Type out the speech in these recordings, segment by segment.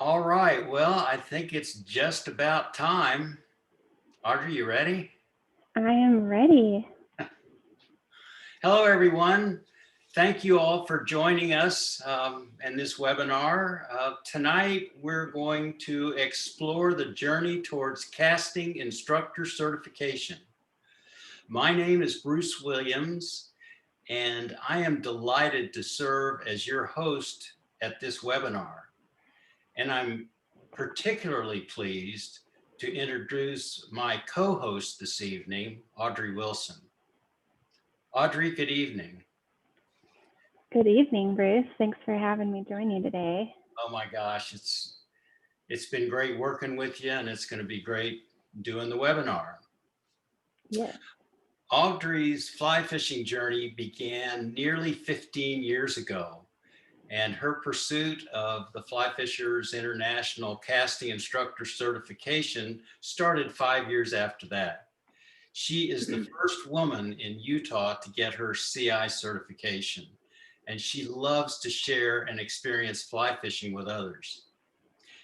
All right, well, I think it's just about time. Audrey, you ready? I am ready. Hello, everyone. Thank you all for joining us in this webinar. Tonight, we're going to explore the journey towards casting instructor certification. My name is Bruce Williams, and I am delighted to serve as your host at this webinar. And I'm particularly pleased to introduce my co-host this evening, Audrey Wilson. Audrey, good evening. Good evening, Bruce. Thanks for having me join you today. Oh my gosh, it's been great working with you, and it's going to be great doing the webinar. Yes. Audrey's fly fishing journey began nearly 15 years ago, and her pursuit of the Fly Fishers International Casting Instructor certification started 5 years after that. She is the first woman in Utah to get her CI certification, and she loves to share and experience fly fishing with others.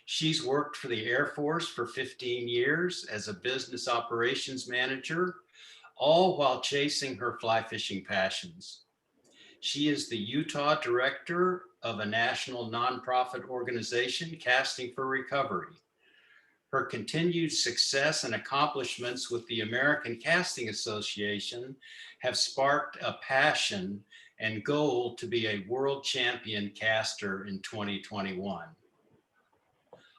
She's worked for the Air Force for 15 years as a business operations manager, all while chasing her fly fishing passions. She is the Utah director of a national nonprofit organization, Casting for Recovery. Her continued success and accomplishments with the American Casting Association have sparked a passion and goal to be a world champion caster in 2021.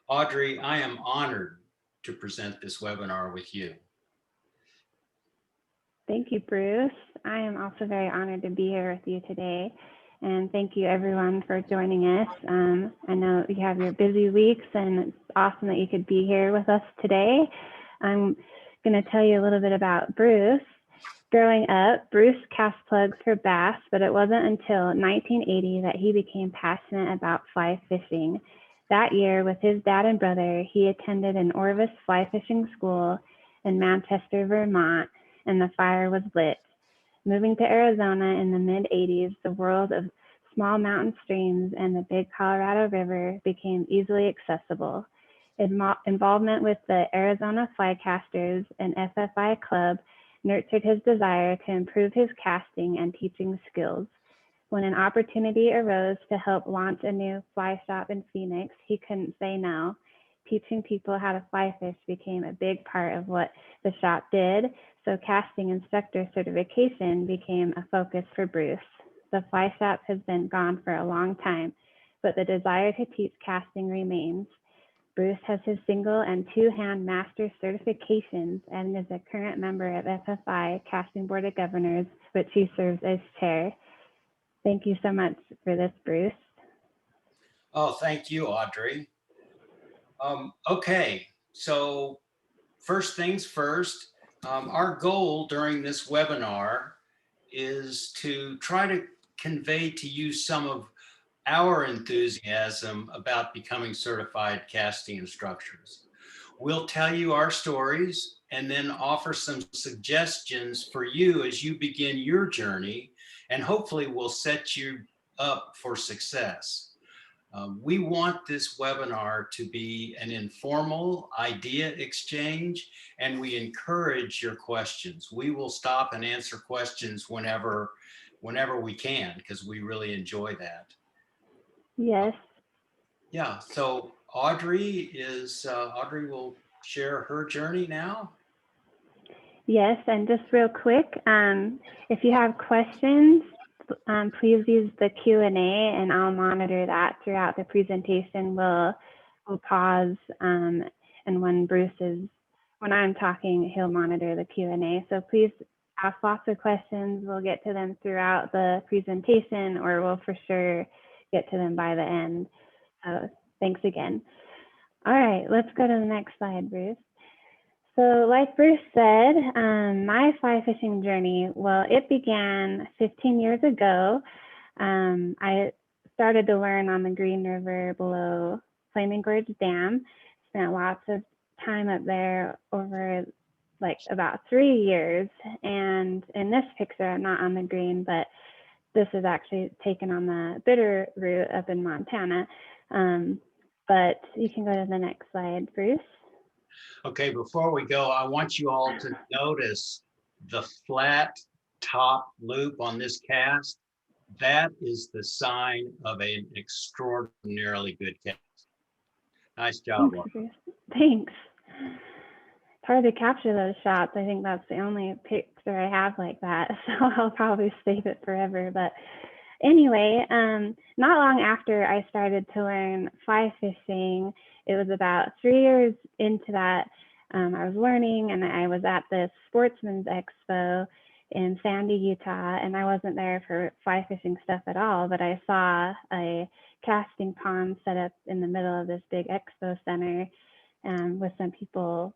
Audrey, I am honored to present this webinar with you. Thank you, Bruce. I am also very honored to be here with you today. And thank you, everyone, for joining us. I know you have your busy weeks, and it's awesome that you could be here with us today. I'm going to tell you a little bit about Bruce. Growing up, Bruce cast plugs for bass, but it wasn't until 1980 that he became passionate about fly fishing. That year, with his dad and brother, he attended an Orvis fly fishing school in Manchester, Vermont, and the fire was lit. Moving to Arizona in the mid-'80s, the world of small mountain streams and the big Colorado River became easily accessible. Involvement with the Arizona Flycasters and FFI Club nurtured his desire to improve his casting and teaching skills. When an opportunity arose to help launch a new fly shop in Phoenix, he couldn't say no. Teaching people how to fly fish became a big part of what the shop did, so casting instructor certification became a focus for Bruce. The fly shop has been gone for a long time, but the desire to teach casting remains. Bruce has his single and two-hand master certifications and is a current member of FFI Casting Board of Governors, which he serves as chair. Thank you so much for this, Bruce. Oh, thank you, Audrey. Okay, so first things first, our goal during this webinar is to try to convey to you some of our enthusiasm about becoming certified casting instructors. We'll tell you our stories and then offer some suggestions for you as you begin your journey, and hopefully we'll set you up for success. We want this webinar to be an informal idea exchange, and we encourage your questions. We will stop and answer questions whenever we can, because we really enjoy that. Yes. Yeah, so Audrey will share her journey now. Yes, and just real quick, if you have questions, please use the Q&A and I'll monitor that throughout the presentation. We'll pause, and when I'm talking, he'll monitor the Q&A. So please ask lots of questions. We'll get to them throughout the presentation, or we'll for sure get to them by the end. So thanks again. All right, let's go to the next slide, Bruce. So like Bruce said, my fly fishing journey, well, it began 15 years ago. I started to learn on the Green River below Flaming Gorge Dam. Spent lots of time up there over like about 3 years. And in this picture, I'm not on the green, but this is actually taken on the Bitter route up in Montana. But but you can go to the next slide, Bruce. Okay, before we go, I want you all to notice the flat top loop on this cast. That is the sign of an extraordinarily good cast. Nice job. Thanks, Bruce. Thanks. It's hard to capture those shots. I think that's the only picture I have like that, so I'll probably save it forever. But anyway, not long after I started to learn fly fishing, it was about 3 years into that, I was learning, and I was at the Sportsman's Expo in Sandy, Utah, and I wasn't there for fly fishing stuff at all, but I saw a casting pond set up in the middle of this big expo center, with some people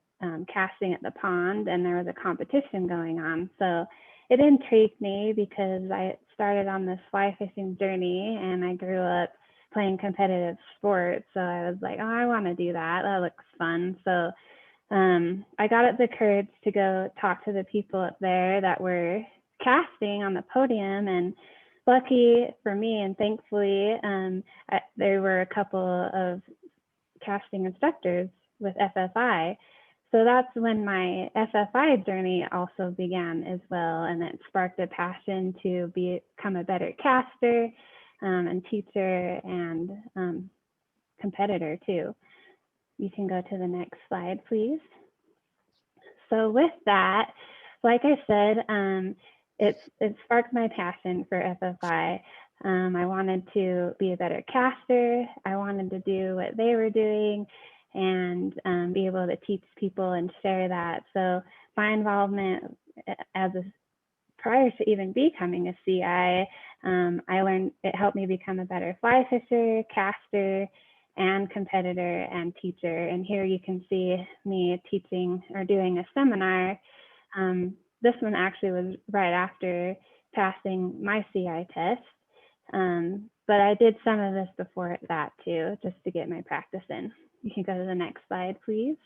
casting at the pond, and there was a competition going on. So it intrigued me because I started on this fly fishing journey, and I grew up playing competitive sports. So I was like, oh, I want to do that. That looks fun. So I got up the courage to go talk to the people up there that were casting on the podium, and lucky for me and thankfully, there were a couple of casting instructors with FFI. So that's when my FFI journey also began as well, and it sparked a passion to become a better caster and teacher and competitor too. You can go to the next slide, please. So with that, like I said, it sparked my passion for FFI. I wanted to be a better caster. I wanted to do what they were doing and be able to teach people and share that. So my involvement prior to even becoming a CI, I learned, it helped me become a better fly fisher, caster, and competitor and teacher. And here you can see me teaching or doing a seminar. This one actually was right after passing my CI test. But I did some of this before that too, just to get my practice in. You can go to the next slide, please.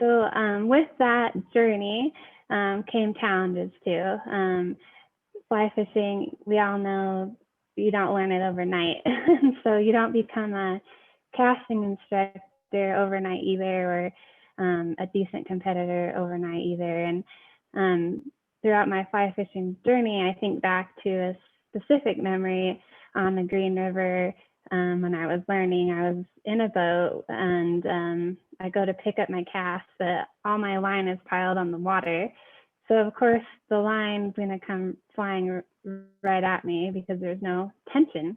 So with that journey came challenges too. Fly fishing, we all know you don't learn it overnight. So you don't become a casting instructor overnight either, or a decent competitor overnight either. And throughout my fly fishing journey, I think back to a specific memory on the Green River. When I was learning, I was in a boat, and I go to pick up my cast, but all my line is piled on the water. So of course the line's gonna come flying right at me because there's no tension.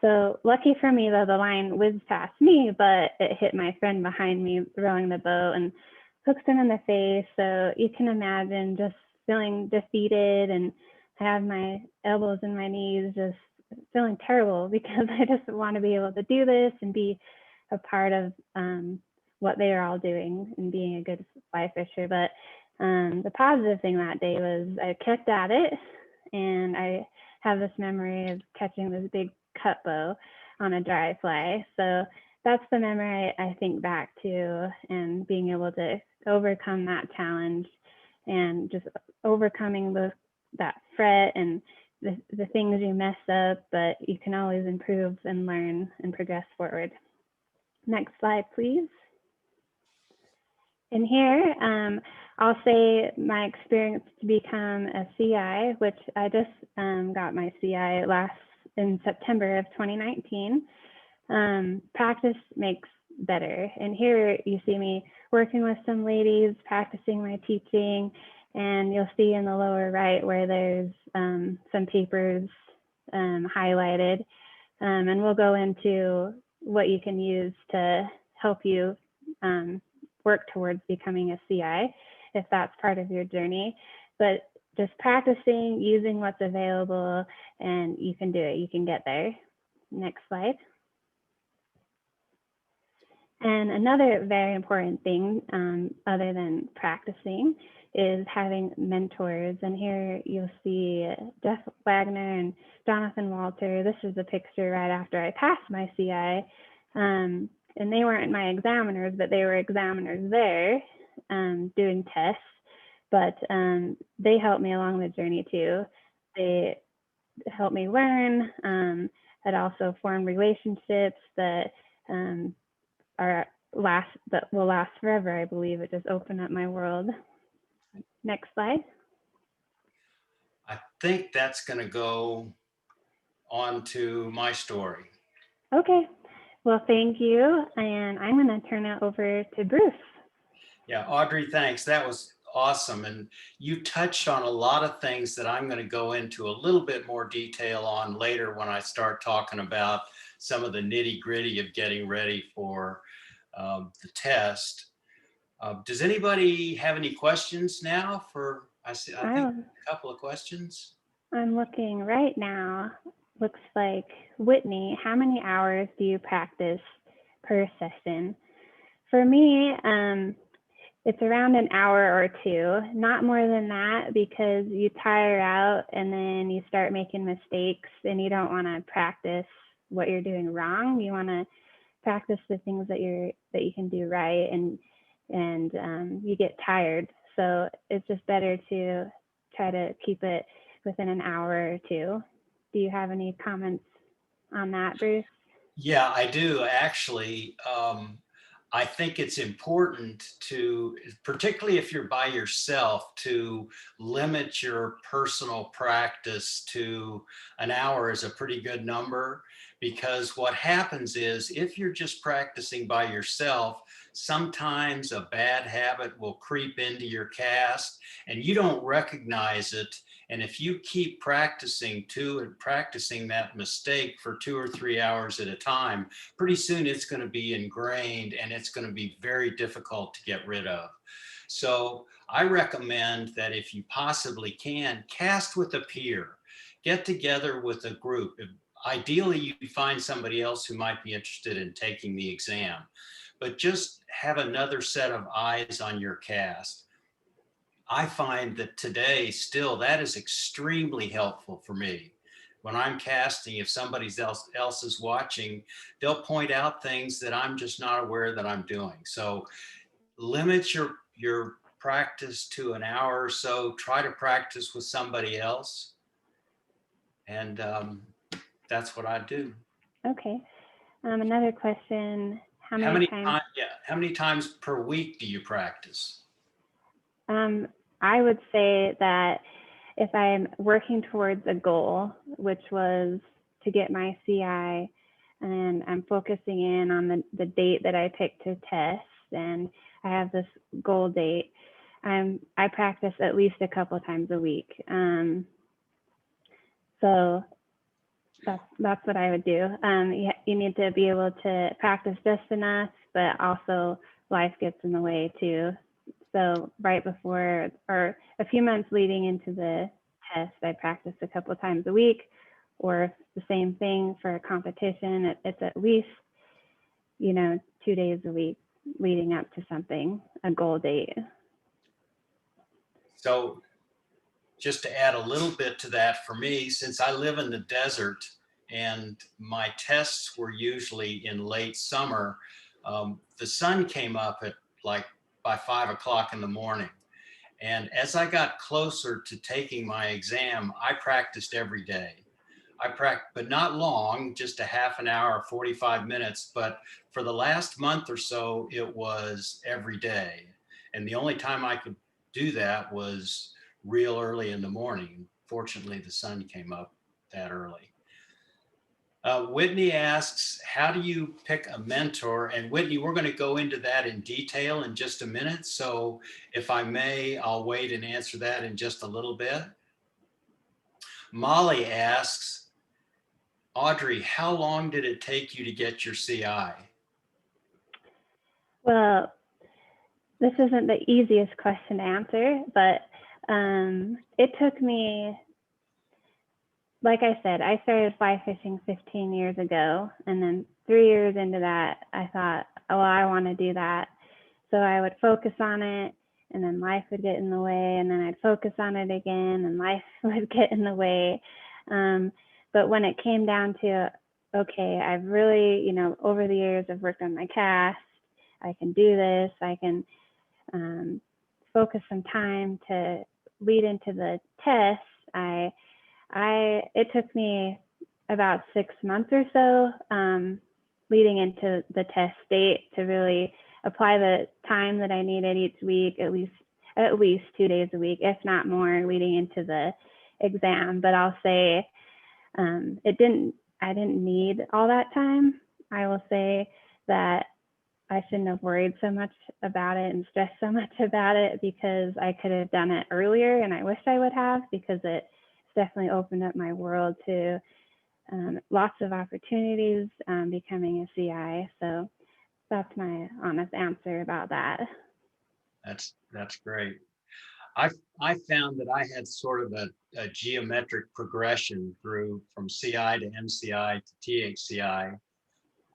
So lucky for me though, the line whizzed past me, but it hit my friend behind me rowing the boat and hooked him in the face. So you can imagine just feeling defeated, and I have my elbows in my knees, just feeling terrible because I just want to be able to do this and be a part of what they are all doing and being a good fly fisher. But the positive thing that day was I kept at it, and I have this memory of catching this big cut bow on a dry fly. So that's the memory I think back to, and being able to overcome that challenge and just overcoming that fret and the things you mess up, but you can always improve and learn and progress forward. Next slide, please. And here, I'll say my experience to become a CI, which I just got my CI in September of 2019. Practice makes better. And here you see me working with some ladies, practicing my teaching, and you'll see in the lower right where there's some papers highlighted. And we'll go into what you can use to help you work towards becoming a CI, if that's part of your journey. But just practicing, using what's available, and you can do it, you can get there. Next slide. And another very important thing, other than practicing, is having mentors. And here you'll see Jeff Wagner and Jonathan Walter. This is a picture right after I passed my CI. And they weren't my examiners, but they were examiners there doing tests. But they helped me along the journey too. They helped me learn, had also formed relationships that that will last forever. I believe it just opened up my world. Next slide. I think that's going to go on to my story. Okay. Well, thank you. And I'm going to turn it over to Bruce. Yeah, Audrey, thanks. That was awesome. And you touched on a lot of things that I'm going to go into a little bit more detail on later when I start talking about some of the nitty gritty of getting ready for the test. Does anybody have any questions now for, I think a couple of questions. I'm looking right now. Looks like Whitney, how many hours do you practice per session? For me, it's around an hour or two, not more than that, because you tire out and then you start making mistakes and you don't want to practice what you're doing wrong. You want to practice the things that you can do right, and you get tired. So it's just better to try to keep it within an hour or two. Do you have any comments on that, Bruce? Yeah, I do actually. I think it's important to, particularly if you're by yourself, to limit your personal practice to an hour is a pretty good number, because what happens is if you're just practicing by yourself, sometimes a bad habit will creep into your cast and you don't recognize it. And if you keep practicing that mistake for 2 or 3 hours at a time, pretty soon it's going to be ingrained and it's going to be very difficult to get rid of. So I recommend that if you possibly can, cast with a peer, get together with a group. Ideally, you find somebody else who might be interested in taking the exam, but just have another set of eyes on your cast. I find that today still that is extremely helpful for me. When I'm casting, if somebody else is watching, they'll point out things that I'm just not aware that I'm doing. So limit your practice to an hour or so. Try to practice with somebody else. And that's what I do. Okay. Another question. How many times per week do you practice? I would say that if I'm working towards a goal, which was to get my CI, and I'm focusing in on the date that I picked to test, and I have this goal date, I practice at least a couple times a week. So that's what I would do. You need to be able to practice just enough, but also life gets in the way too. So right before, or a few months leading into the test, I practiced a couple of times a week, or the same thing for a competition. It's at least, 2 days a week leading up to something, a goal date. So just to add a little bit to that, for me, since I live in the desert and my tests were usually in late summer, the sun came up at by 5 o'clock in the morning. And as I got closer to taking my exam, I practiced every day. But not long, just a half an hour, 45 minutes. But for the last month or so, it was every day. And the only time I could do that was real early in the morning. Fortunately, the sun came up that early. Whitney asks, how do you pick a mentor? And Whitney, we're going to go into that in detail in just a minute. So if I may, I'll wait and answer that in just a little bit. Molly asks, Audrey, how long did it take you to get your CI? Well, this isn't the easiest question to answer, but it took me, like I said, I started fly fishing 15 years ago, and then 3 years into that, I thought, oh, I want to do that. So I would focus on it, and then life would get in the way, and then I'd focus on it again, and life would get in the way. But when it came down to, okay, I've really, over the years, I've worked on my cast, I can do this, I can focus some time to lead into the test, it took me about 6 months or so, leading into the test date, to really apply the time that I needed each week, at least 2 days a week, if not more, leading into the exam. But I'll say I didn't need all that time. I will say that I shouldn't have worried so much about it and stressed so much about it, because I could have done it earlier, and I wish I would have, because it definitely opened up my world to lots of opportunities becoming a CI. So that's my honest answer about that. That's great. I found that I had sort of a geometric progression through from CI to MCI to THCI.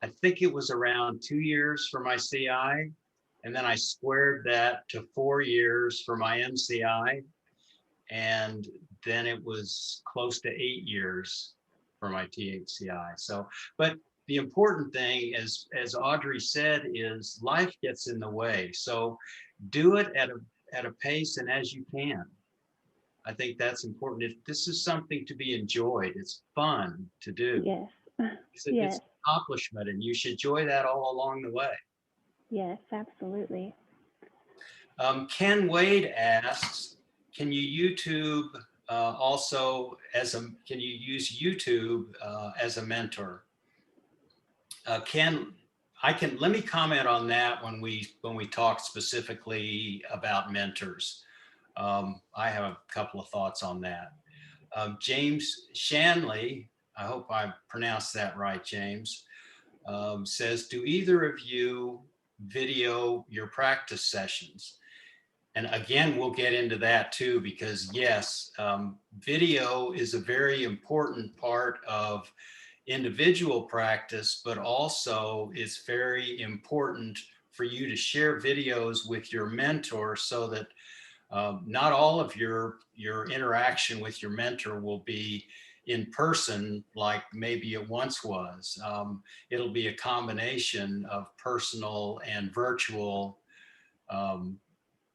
I think it was around 2 years for my CI, and then I squared that to 4 years for my MCI, and then it was close to 8 years for my THCI. So, but the important thing, as Audrey said, is life gets in the way. So do it at a pace and as you can. I think that's important. If this is something to be enjoyed, it's fun to do. Yes. It's Yes. an accomplishment, and you should enjoy that all along the way. Yes, absolutely. Ken Wade asks, can you YouTube can you use YouTube as a mentor? Ken, let me comment on that when we talk specifically about mentors. I have a couple of thoughts on that. James Shanley, I hope I pronounced that right, James, says, do either of you video your practice sessions? And again, we'll get into that too, because yes, video is a very important part of individual practice, but also it's very important for you to share videos with your mentor, so that not all of your interaction with your mentor will be in person like maybe it once was. It'll be a combination of personal and virtual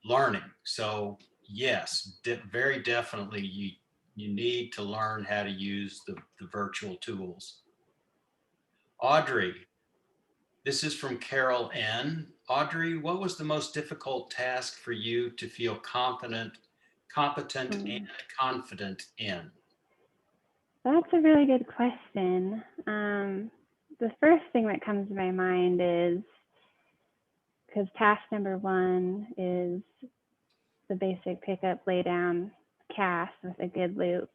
learning. So yes, very definitely you need to learn how to use the virtual tools. Audrey, this is from Carol N. Audrey, what was the most difficult task for you to feel competent and confident in? That's a really good question. The first thing that comes to my mind is, because task number 1 is the basic pickup, lay down, cast with a good loop,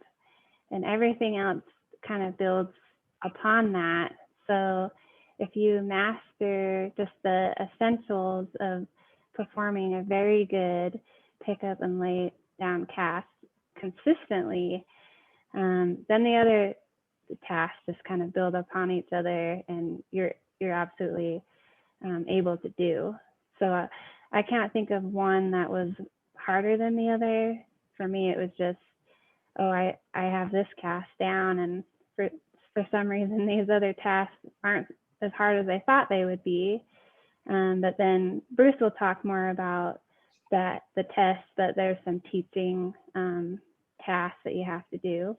and everything else kind of builds upon that. So if you master just the essentials of performing a very good pickup and lay down cast consistently, then the other tasks just kind of build upon each other, and you're absolutely able to do. So I can't think of one that was harder than the other. For me, it was just, oh, I have this cast down, and for some reason these other tasks aren't as hard as I thought they would be. But then Bruce will talk more about the test, but there's some teaching tasks that you have to do.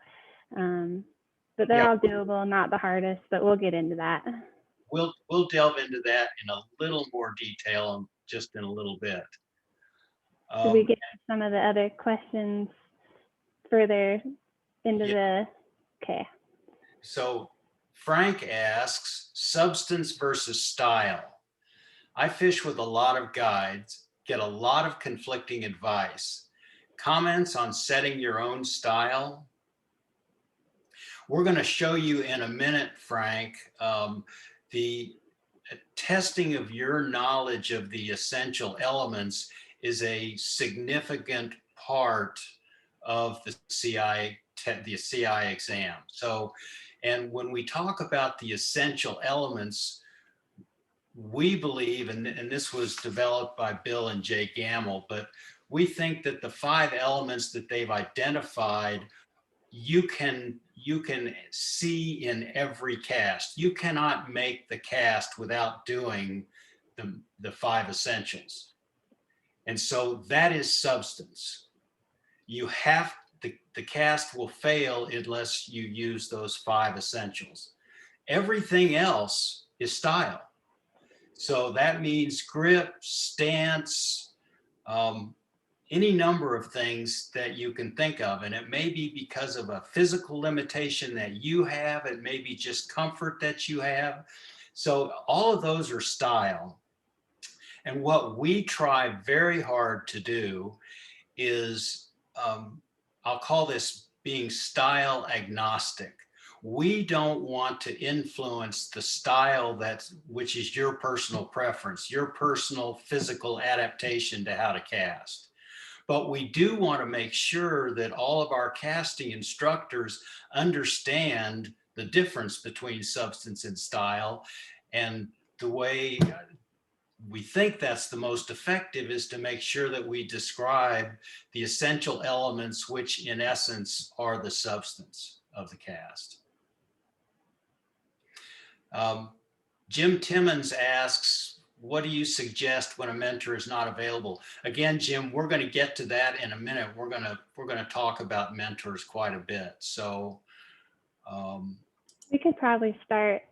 But they're all doable, not the hardest, but we'll get into that. We'll delve into that in a little more detail just in a little bit. Did we get to some of the other questions further into the, okay. So Frank asks, substance versus style. I fish with a lot of guides, get a lot of conflicting advice. Comments on setting your own style? We're going to show you in a minute, Frank, the testing of your knowledge of the essential elements is a significant part of the CI exam. So, and when we talk about the essential elements, we believe, and this was developed by Bill and Jay Gamble, but we think that the 5 elements that they've identified, you can see in every cast. You cannot make the cast without doing the 5 essentials. And so that is substance. You have, the cast will fail unless you use those 5 essentials. Everything else is style. So that means grip, stance, um, any number of things that you can think of. And it may be because of a physical limitation that you have. It may be just comfort that you have. So all of those are style. And what we try very hard to do is, I'll call this being style agnostic. We don't want to influence the style which is your personal preference, your personal physical adaptation to how to cast. But we do want to make sure that all of our casting instructors understand the difference between substance and style. And the way we think that's the most effective is to make sure that we describe the essential elements, which in essence are the substance of the cast. Jim Timmons asks, what do you suggest when a mentor is not available? Again, Jim, we're going to get to that in a minute. We're going to talk about mentors quite a bit. So we could probably start,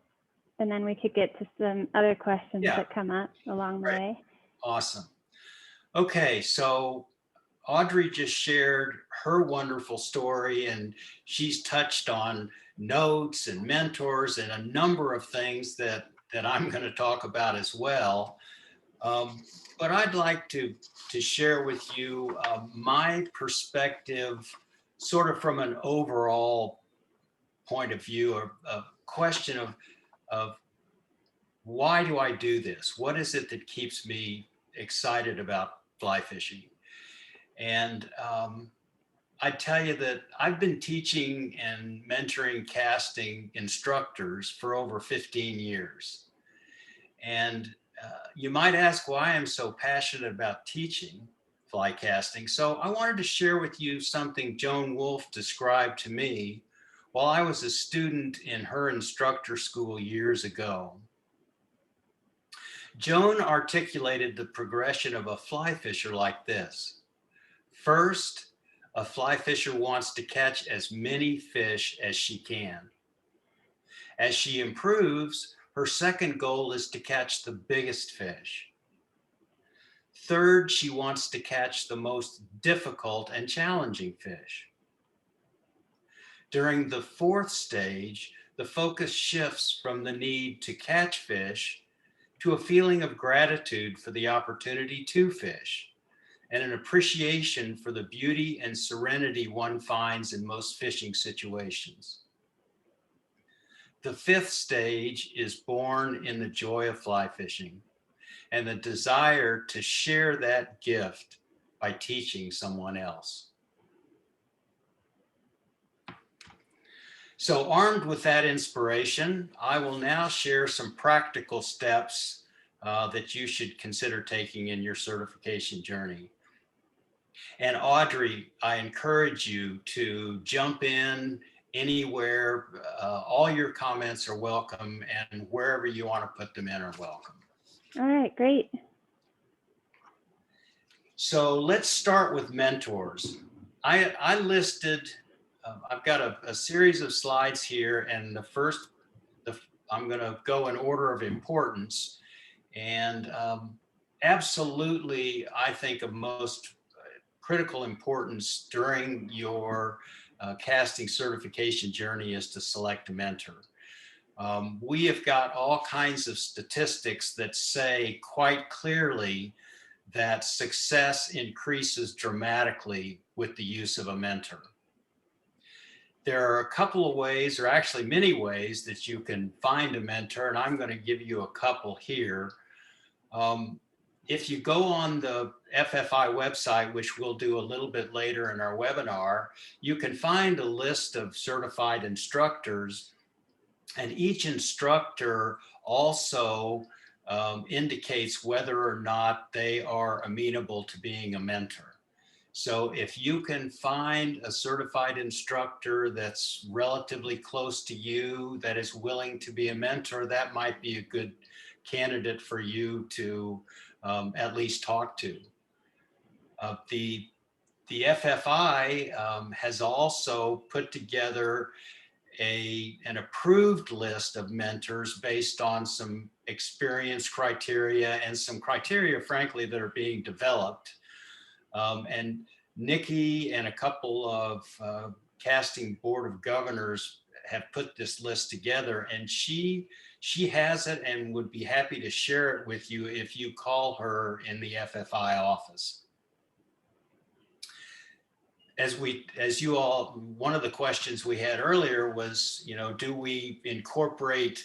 and then we could get to some other questions that come up along the way. Awesome. Okay, so Audrey just shared her wonderful story, and she's touched on notes and mentors and a number of things that I'm going to talk about as well. But I'd like to share with you my perspective, sort of from an overall point of view, or a question of why do I do this? What is it that keeps me excited about fly fishing? And I tell you that I've been teaching and mentoring casting instructors for over 15 years. And you might ask why I'm so passionate about teaching fly casting. So I wanted to share with you something Joan Wolfe described to me while I was a student in her instructor school years ago. Joan articulated the progression of a fly fisher like this. First, a fly fisher wants to catch as many fish as she can. As she improves, her second goal is to catch the biggest fish. Third, she wants to catch the most difficult and challenging fish. During the fourth stage, the focus shifts from the need to catch fish to a feeling of gratitude for the opportunity to fish, and an appreciation for the beauty and serenity one finds in most fishing situations. The fifth stage is born in the joy of fly fishing and the desire to share that gift by teaching someone else. So armed with that inspiration, I will now share some practical steps that you should consider taking in your certification journey. And Audrey, I encourage you to jump in anywhere. All your comments are welcome, and wherever you want to put them in are welcome. All right, great. So let's start with mentors. I listed, I've got a series of slides here, and I'm going to go in order of importance. And absolutely, I think of most critical importance during your casting certification journey is to select a mentor. We have got all kinds of statistics that say quite clearly that success increases dramatically with the use of a mentor. There are a couple of ways, or actually many ways, that you can find a mentor, and I'm going to give you a couple here. If you go on the FFI website, which we'll do a little bit later in our webinar, you can find a list of certified instructors, and each instructor also indicates whether or not they are amenable to being a mentor. So if you can find a certified instructor that's relatively close to you, that is willing to be a mentor, that might be a good candidate for you to at least talk to. The the FFI has also put together an approved list of mentors based on some experience criteria and some criteria, frankly, that are being developed. And Nikki and a couple of casting board of governors have put this list together, and she has it and would be happy to share it with you if you call her in the FFI office. As you all, one of the questions we had earlier was, do we incorporate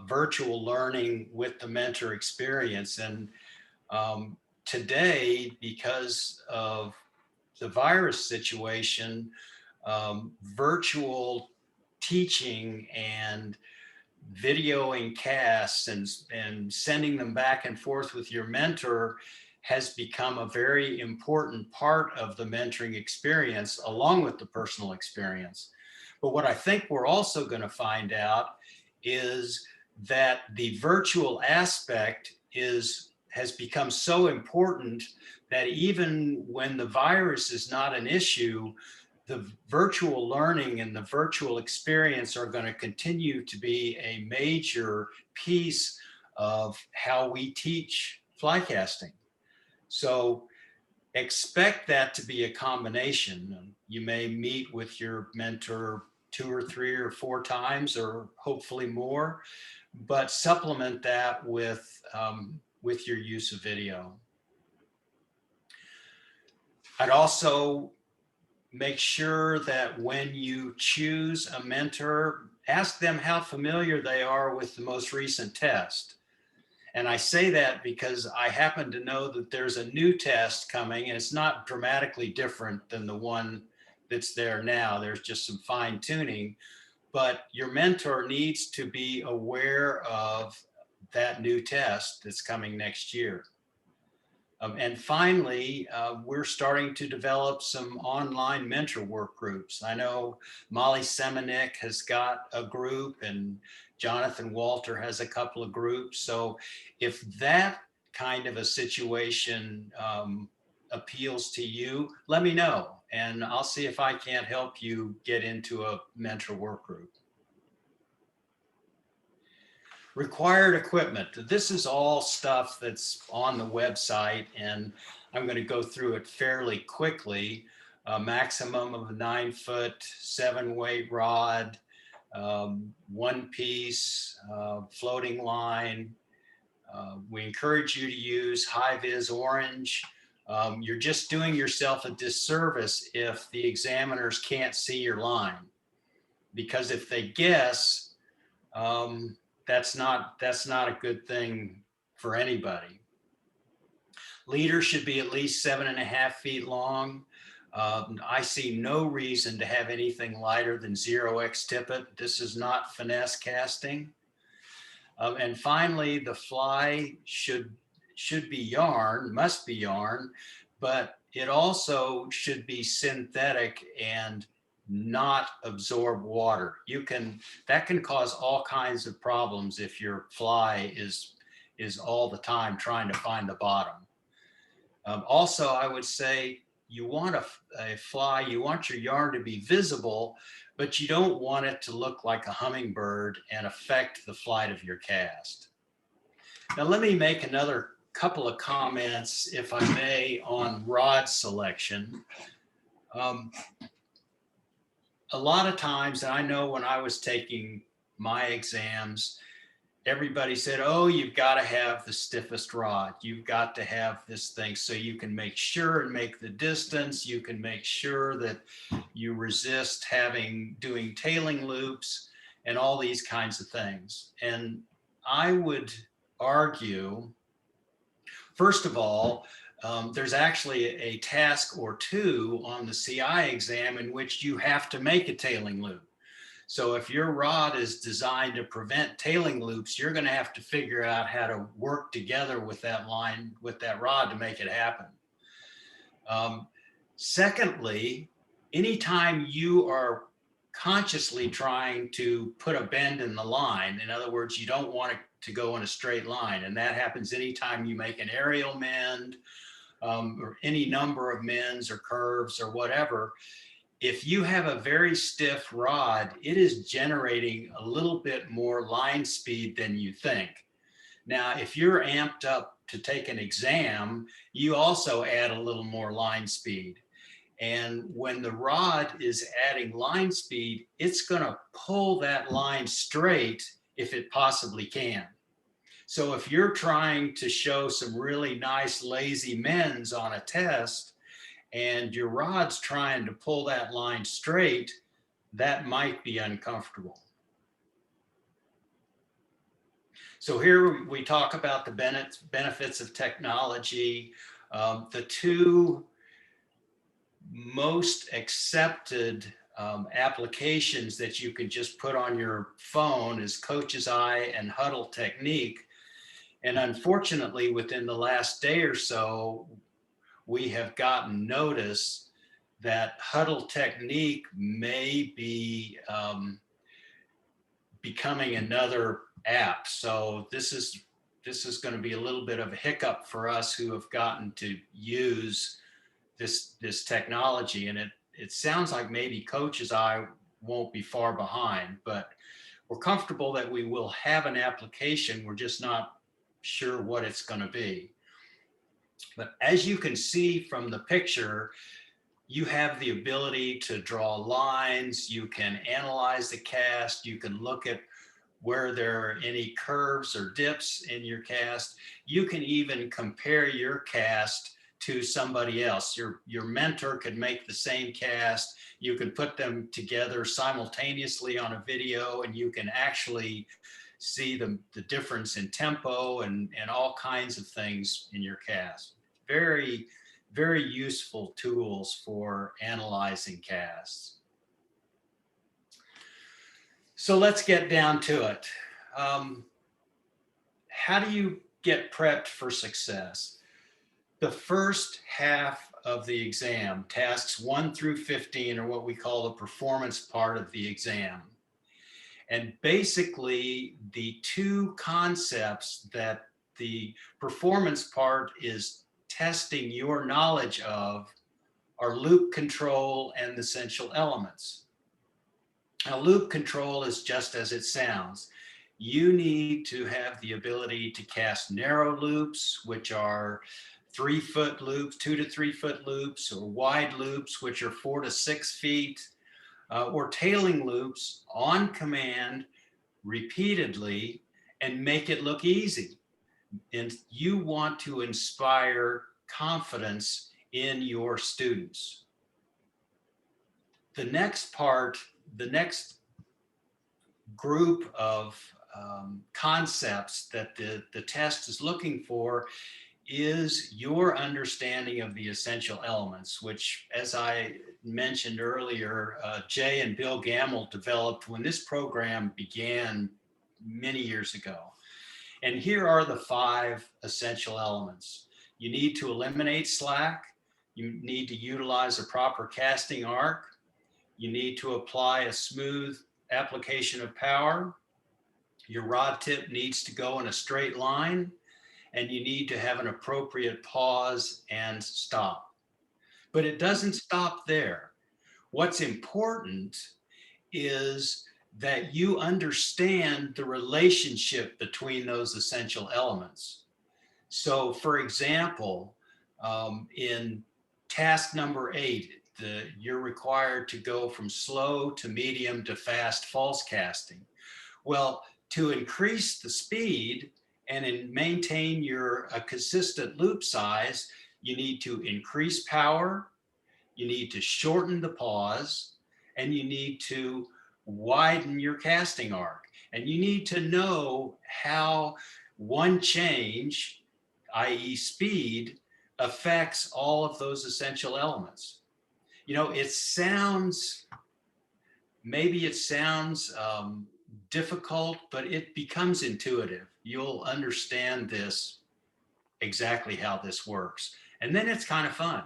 virtual learning with the mentor experience? And today, because of the virus situation, virtual teaching and videoing casts and sending them back and forth with your mentor has become a very important part of the mentoring experience, along with the personal experience. But what I think we're also going to find out is that the virtual aspect has become so important that even when the virus is not an issue, the virtual learning and the virtual experience are going to continue to be a major piece of how we teach fly casting. So expect that to be a combination. You may meet with your mentor 2 or 3 or 4 times, or hopefully more, but supplement that with your use of video. I'd also make sure that when you choose a mentor, ask them how familiar they are with the most recent test. And I say that because I happen to know that there's a new test coming, and it's not dramatically different than the one that's there now. There's just some fine tuning, but your mentor needs to be aware of that new test that's coming next year. And finally, we're starting to develop some online mentor work groups. I know Molly Semenik has got a group, and Jonathan Walter has a couple of groups. So if that kind of a situation appeals to you, let me know, and I'll see if I can't help you get into a mentor work group. Required equipment. This is all stuff that's on the website, and I'm going to go through it fairly quickly. A maximum of a 9-foot, 7-weight rod, 1-piece floating line. We encourage you to use high-vis orange. You're just doing yourself a disservice if the examiners can't see your line, because if they guess, that's not a good thing for anybody. Leader should be at least 7.5 feet long. I see no reason to have anything lighter than 0x tippet. This is not finesse casting. And finally, the fly should be yarn, must be yarn, but it also should be synthetic and not absorb water. That can cause all kinds of problems if your fly is all the time trying to find the bottom. Also, I would say you want a fly, you want your yarn to be visible, but you don't want it to look like a hummingbird and affect the flight of your cast. Now, let me make another couple of comments, if I may, on rod selection. A lot of times, and I know when I was taking my exams, everybody said, oh, you've got to have the stiffest rod. You've got to have this thing so you can make sure and make the distance. You can make sure that you resist doing tailing loops and all these kinds of things. And I would argue, first of all, there's actually a task or two on the CI exam in which you have to make a tailing loop. So if your rod is designed to prevent tailing loops, you're going to have to figure out how to work together with that line, with that rod, to make it happen. Secondly, anytime you are consciously trying to put a bend in the line, in other words, you don't want it to go in a straight line, and that happens anytime you make an aerial mend, or any number of mends or curves or whatever. If you have a very stiff rod, it is generating a little bit more line speed than you think. Now, if you're amped up to take an exam, you also add a little more line speed. And when the rod is adding line speed, it's going to pull that line straight if it possibly can. So if you're trying to show some really nice lazy mends on a test and your rod's trying to pull that line straight, that might be uncomfortable. So here we talk about the benefits of technology. The two most accepted applications that you can just put on your phone is Coach's Eye and Huddle Technique. And unfortunately, within the last day or so, we have gotten notice that Huddle Technique may be becoming another app. So this is going to be a little bit of a hiccup for us who have gotten to use this technology. And it sounds like maybe Coach's Eye won't be far behind, but we're comfortable that we will have an application. We're just not sure what it's going to be. But as you can see from the picture, you have the ability to draw lines, you can analyze the cast, you can look at where there are any curves or dips in your cast. You can even compare your cast to somebody else. Your mentor could make the same cast. You can put them together simultaneously on a video, and you can actually see the difference in tempo and all kinds of things in your cast. Very, very useful tools for analyzing casts. So let's get down to it. How do you get prepped for success? The first half of the exam, tasks 1 through 15, are what we call the performance part of the exam. And basically, the two concepts that the performance part is testing your knowledge of are loop control and essential elements. Now, loop control is just as it sounds. You need to have the ability to cast narrow loops, which are 3-foot loops, 2 to 3 foot loops, or wide loops, which are 4 to 6 feet, or tailing loops on command repeatedly and make it look easy. And you want to inspire confidence in your students. The next part, the next group of concepts that the test is looking for is your understanding of the essential elements, which, as I mentioned earlier, Jay and Bill Gamble developed when this program began many years ago. And here are the 5 essential elements. You need to eliminate slack. You need to utilize a proper casting arc. You need to apply a smooth application of power. Your rod tip needs to go in a straight line, and you need to have an appropriate pause and stop. But it doesn't stop there. What's important is that you understand the relationship between those essential elements. So, for example, in task number 8, you're required to go from slow to medium to fast false casting. Well, to increase the speed and maintain a consistent loop size, you need to increase power, you need to shorten the pause, and you need to widen your casting arc. And you need to know how one change, i.e. speed, affects all of those essential elements. You know, maybe it sounds difficult, but it becomes intuitive. You'll understand this, exactly how this works. And then it's kind of fun.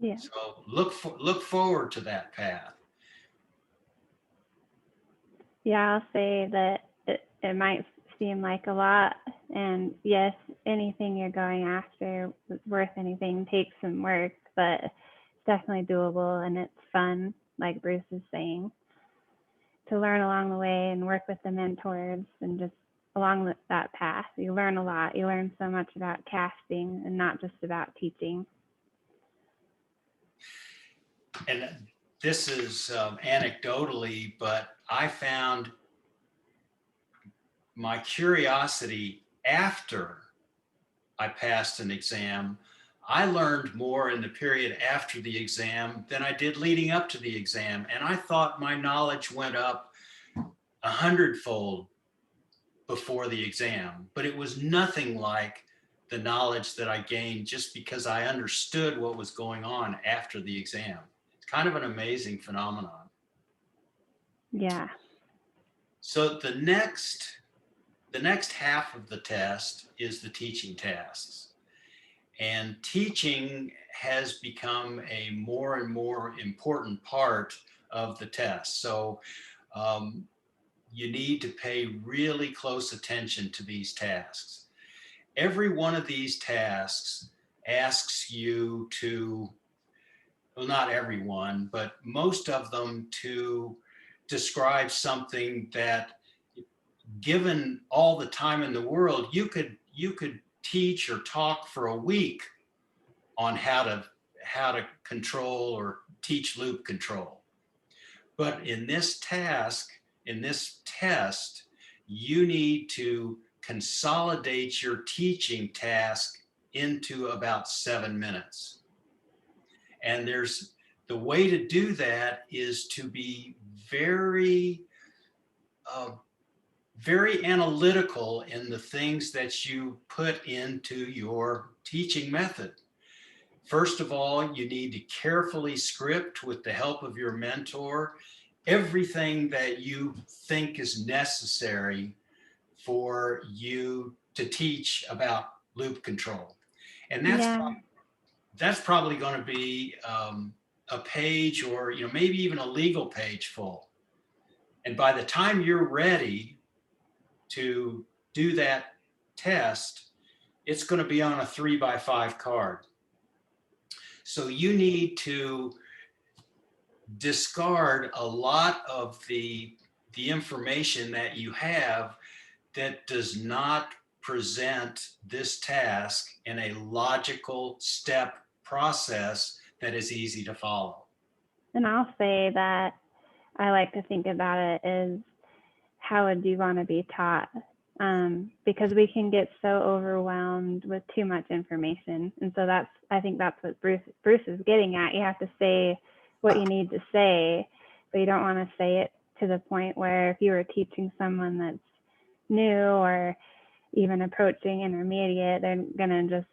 Yeah. So look forward to that path. Yeah, I'll say that it might seem like a lot, and yes, anything you're going after worth anything takes some work, but it's definitely doable and it's fun, like Bruce is saying, to learn along the way and work with the mentors and just along that path. You learn a lot. You learn so much about casting and not just about teaching. And this is anecdotally, but I found my curiosity after I passed an exam. I learned more in the period after the exam than I did leading up to the exam. And I thought my knowledge went up 100-fold before the exam, but it was nothing like the knowledge that I gained just because I understood what was going on after the exam. It's kind of an amazing phenomenon. Yeah. So the next half of the test is the teaching tasks. And teaching has become a more and more important part of the test. So you need to pay really close attention to these tasks. Every one of these tasks asks you to, well, not every one, but most of them, to describe something that, given all the time in the world, you could teach or talk for a week on how to control or teach loop control. But in this test, you need to consolidate your teaching task into about 7 minutes. And the way to do that is to be very analytical in the things that you put into your teaching method. First of all, you need to carefully script, with the help of your mentor, everything that you think is necessary for you to teach about loop control. And that's probably going to be a page, or maybe even a legal page full. And by the time you're ready to do that test, it's going to be on a 3x5 card. So you need to discard a lot of the information that you have that does not present this task in a logical step process that is easy to follow. And I'll say that I like to think about it as, how would you want to be taught? Because we can get so overwhelmed with too much information. And so I think that's what Bruce is getting at. You have to say what you need to say, but you don't want to say it to the point where, if you were teaching someone that's new or even approaching intermediate, they're going to just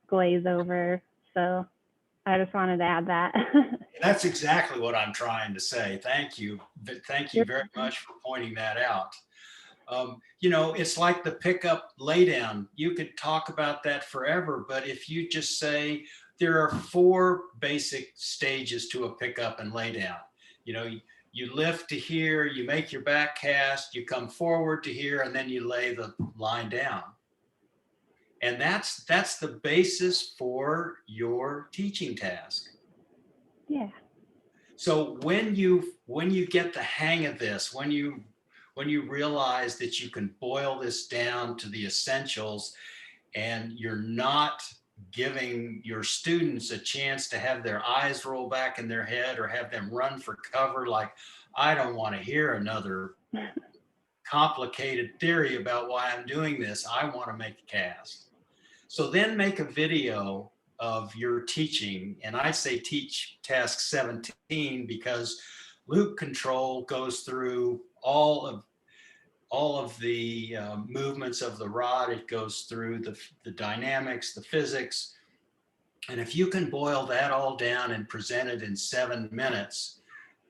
glaze over. So I just wanted to add that. That's exactly what I'm trying to say. Thank you. Thank you very much for pointing that out. It's like the pickup laydown. You could talk about that forever, but if you just say there are 4 basic stages to a pickup and laydown. You lift to here, you make your back cast, you come forward to here, and then you lay the line down. And that's the basis for your teaching task. Yeah. So when you get the hang of this, when you realize that you can boil this down to the essentials, and you're not giving your students a chance to have their eyes roll back in their head or have them run for cover, like, I don't want to hear another complicated theory about why I'm doing this. I want to make a cast. So then make a video of your teaching. And I say teach task 17 because loop control goes through all of the movements of the rod. It goes through the dynamics, the physics. And if you can boil that all down and present it in 7 minutes,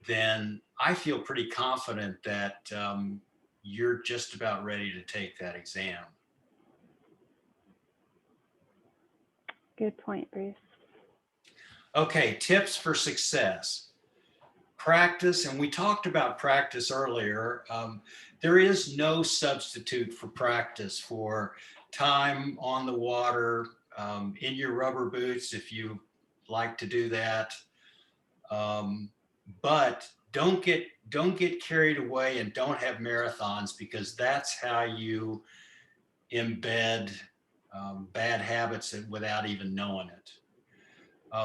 then I feel pretty confident that you're just about ready to take that exam. Good point, Bruce. Okay, tips for success. Practice, and we talked about practice earlier. There is no substitute for practice for time on the water, in your rubber boots if you like to do that. But don't get carried away and don't have marathons, because that's how you embed bad habits without even knowing it.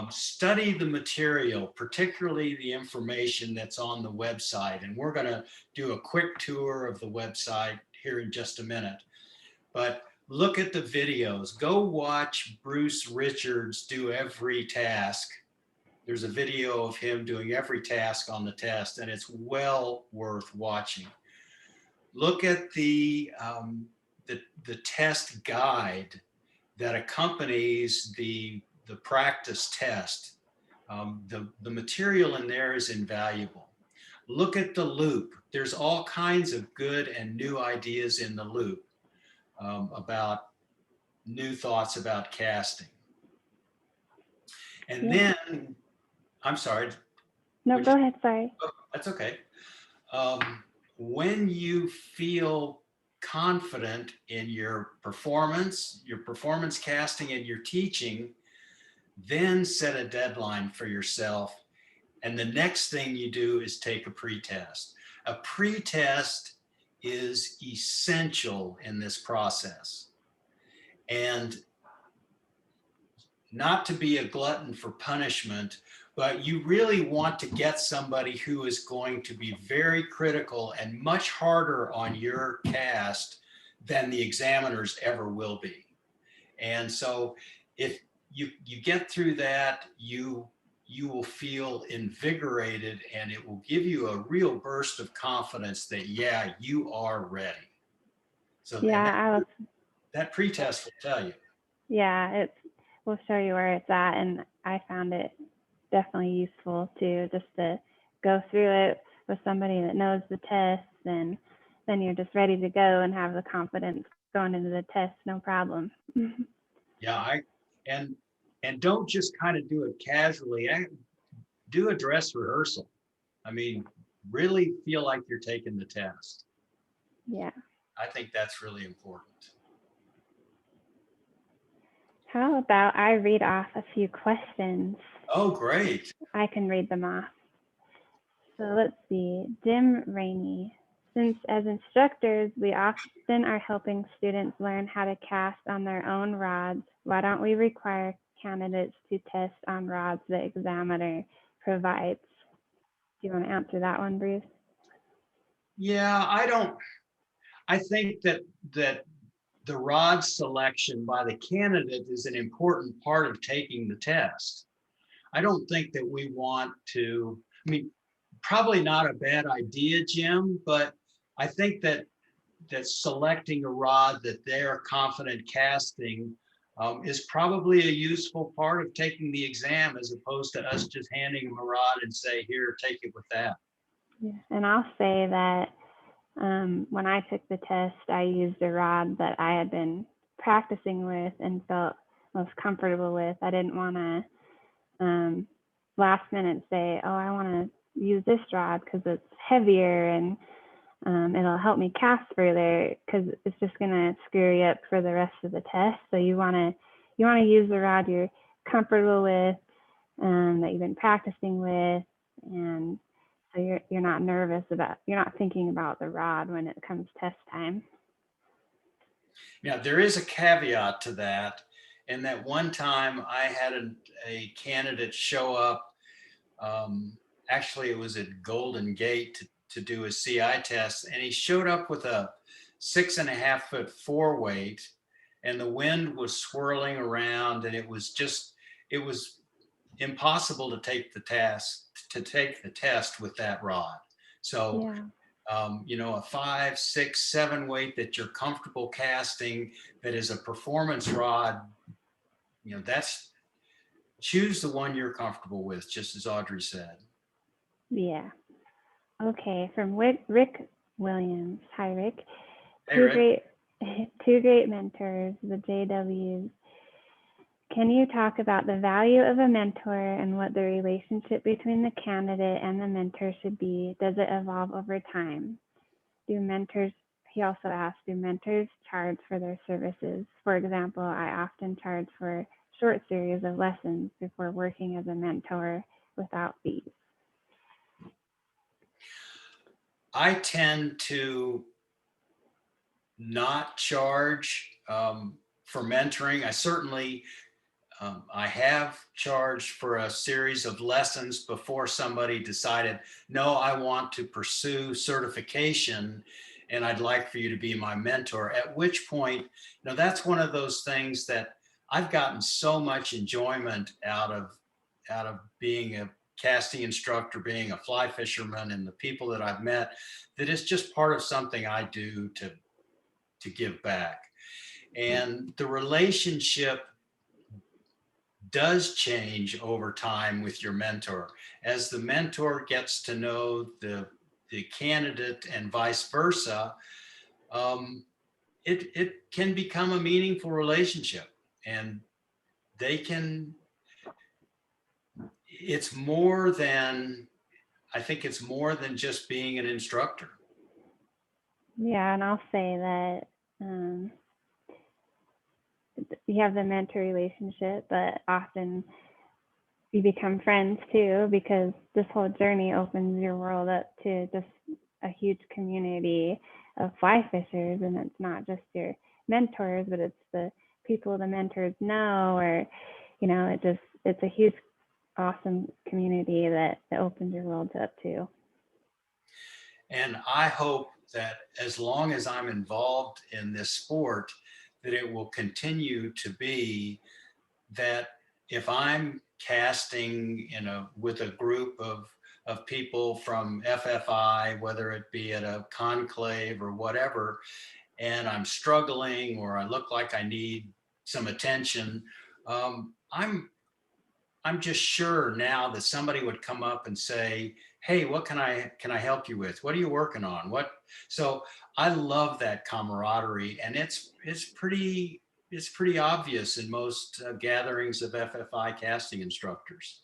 Study the material, particularly the information that's on the website. And we're going to do a quick tour of the website here in just a minute. But look at the videos. Go watch Bruce Richards do every task. There's a video of him doing every task on the test, and it's well worth watching. Look at the test guide that accompanies the practice test. The material in there is invaluable. Look at the loop. There's all kinds of good and new ideas in the loop about new thoughts about casting. And then, I'm sorry. No, go ahead, sorry. Oh, that's okay. When you feel confident in your performance casting, and your teaching, then set a deadline for yourself. And the next thing you do is take a pre-test. A pre-test is essential in this process. And not to be a glutton for punishment, but you really want to get somebody who is going to be very critical and much harder on your cast than the examiners ever will be. And so if you get through that, you will feel invigorated, and it will give you a real burst of confidence that, yeah, you are ready. So yeah, that pretest will tell you. Yeah, will show you where it's at, and I found it definitely useful too, just to go through it with somebody that knows the tests, and then you're just ready to go and have the confidence going into the test, no problem. Yeah, and don't just kind of do it casually. Do a dress rehearsal. I mean, really feel like you're taking the test. Yeah. I think that's really important. How about I read off a few questions? Oh, great. I can read them off. So let's see. Jim Rainey. Since as instructors, we often are helping students learn how to cast on their own rods, why don't we require candidates to test on rods the examiner provides? Do you want to answer that one, Bruce? Yeah, I think that the rod selection by the candidate is an important part of taking the test. I don't think that we want to, I mean, probably not a bad idea, Jim, but I think that selecting a rod that they're confident casting is probably a useful part of taking the exam, as opposed to us just handing them a rod and say, here, take it with that. Yeah, and I'll say that when I took the test, I used a rod that I had been practicing with and felt most comfortable with. I didn't want to last minute say, oh, I want to use this rod because it's heavier and it'll help me cast further, because it's just going to screw you up for the rest of the test. So you want to use the rod you're comfortable with, that you've been practicing with, and so you're not nervous about, you're not thinking about the rod when it comes test time. Now, there is a caveat to that. And that one time I had a candidate show up, actually it was at Golden Gate to do a CI test, and he showed up with a 6.5 foot 4 weight, and the wind was swirling around, and it was impossible to take the test with that rod. So Yeah. A 5, 6, 7 weight that you're comfortable casting, that is a performance rod, that's, choose the one you're comfortable with, just as Audrey said. Yeah. Okay, from Rick Williams. Hi, Rick. Hey, Rick. Two great mentors, the JWs. Can you talk about the value of a mentor and what the relationship between the candidate and the mentor should be? Does it evolve over time? Do mentors he also asked, do mentors charge for their services? For example, I often charge for short series of lessons before working as a mentor without fees. I tend to not charge for mentoring. I certainly, I have charged for a series of lessons before somebody decided, no, I want to pursue certification and I'd like for you to be my mentor. At which point, that's one of those things that I've gotten so much enjoyment out of being a casting instructor, being a fly fisherman, and the people that I've met, that it's just part of something I do to give back. And the relationship does change over time with your mentor. As the mentor gets to know the candidate and vice versa, it can become a meaningful relationship. And it's more than, I think it's more than just being an instructor. Yeah, and I'll say that you have the mentor relationship, but often you become friends too, because this whole journey opens your world up to just a huge community of fly fishers. And it's not just your mentors, but it's the people the mentors know, or, it's a huge, awesome community that opens your world up to. And I hope that as long as I'm involved in this sport, that it will continue to be that if I'm casting with a group of people from FFI, whether it be at a conclave or whatever, and I'm struggling or I look like I need some attention, I'm just sure now that somebody would come up and say, hey, what can I help you with? What are you working on? So I love that camaraderie, and it's pretty obvious in most gatherings of FFI casting instructors.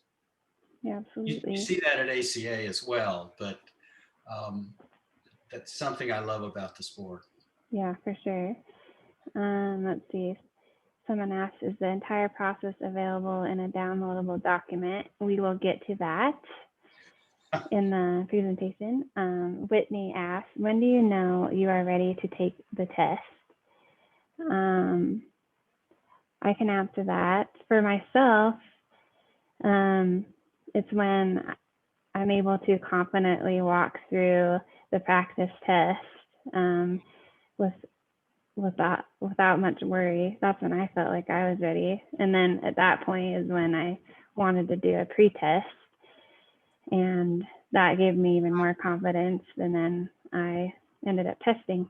Yeah, absolutely. You see that at ACA as well, but that's something I love about the sport. Yeah, for sure. Let's see. Someone asked, is the entire process available in a downloadable document? We will get to that in the presentation. Whitney asked, when do you know you are ready to take the test? I can answer that. For myself, it's when I'm able to confidently walk through the practice test without much worry. That's when I felt like I was ready. And then at that point is when I wanted to do a pre-test, and that gave me even more confidence. And then I ended up testing.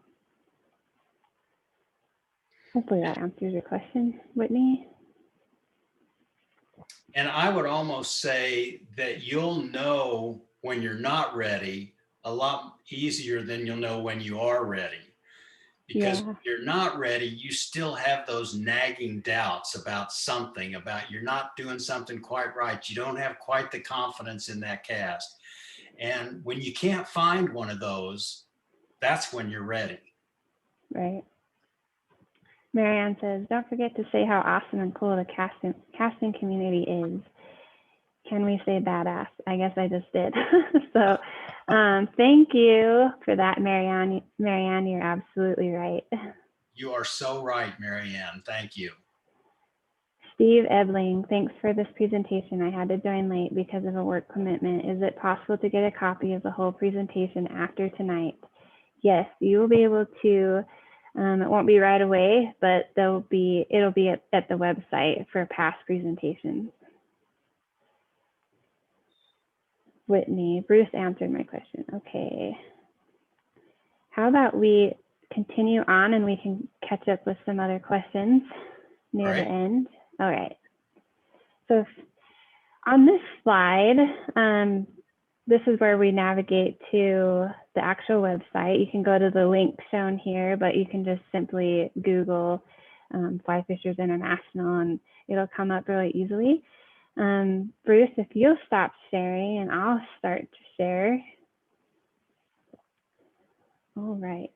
Hopefully that answers your question, Whitney. And I would almost say that you'll know when you're not ready a lot easier than you'll know when you are ready. Because if you're not ready, you still have those nagging doubts about something, about you're not doing something quite right. You don't have quite the confidence in that cast. And when you can't find one of those, that's when you're ready. Right. Marianne says, don't forget to say how awesome and cool the casting community is. Can we say badass? I guess I just did. So thank you for that, Marianne. Marianne, you're absolutely right. You are so right, Marianne. Thank you. Steve Ebling, thanks for this presentation. I had to join late because of a work commitment. Is it possible to get a copy of the whole presentation after tonight? Yes, you will be able to. It won't be right away, but it'll be at the website for past presentations. Whitney, Bruce answered my question. Okay. How about we continue on and we can catch up with some other questions near the end? All right. So on this slide, this is where we navigate to the actual website. You can go to the link shown here, but you can just simply Google Fly Fishers International and it'll come up really easily. Bruce, if you'll stop sharing and I'll start to share. All right.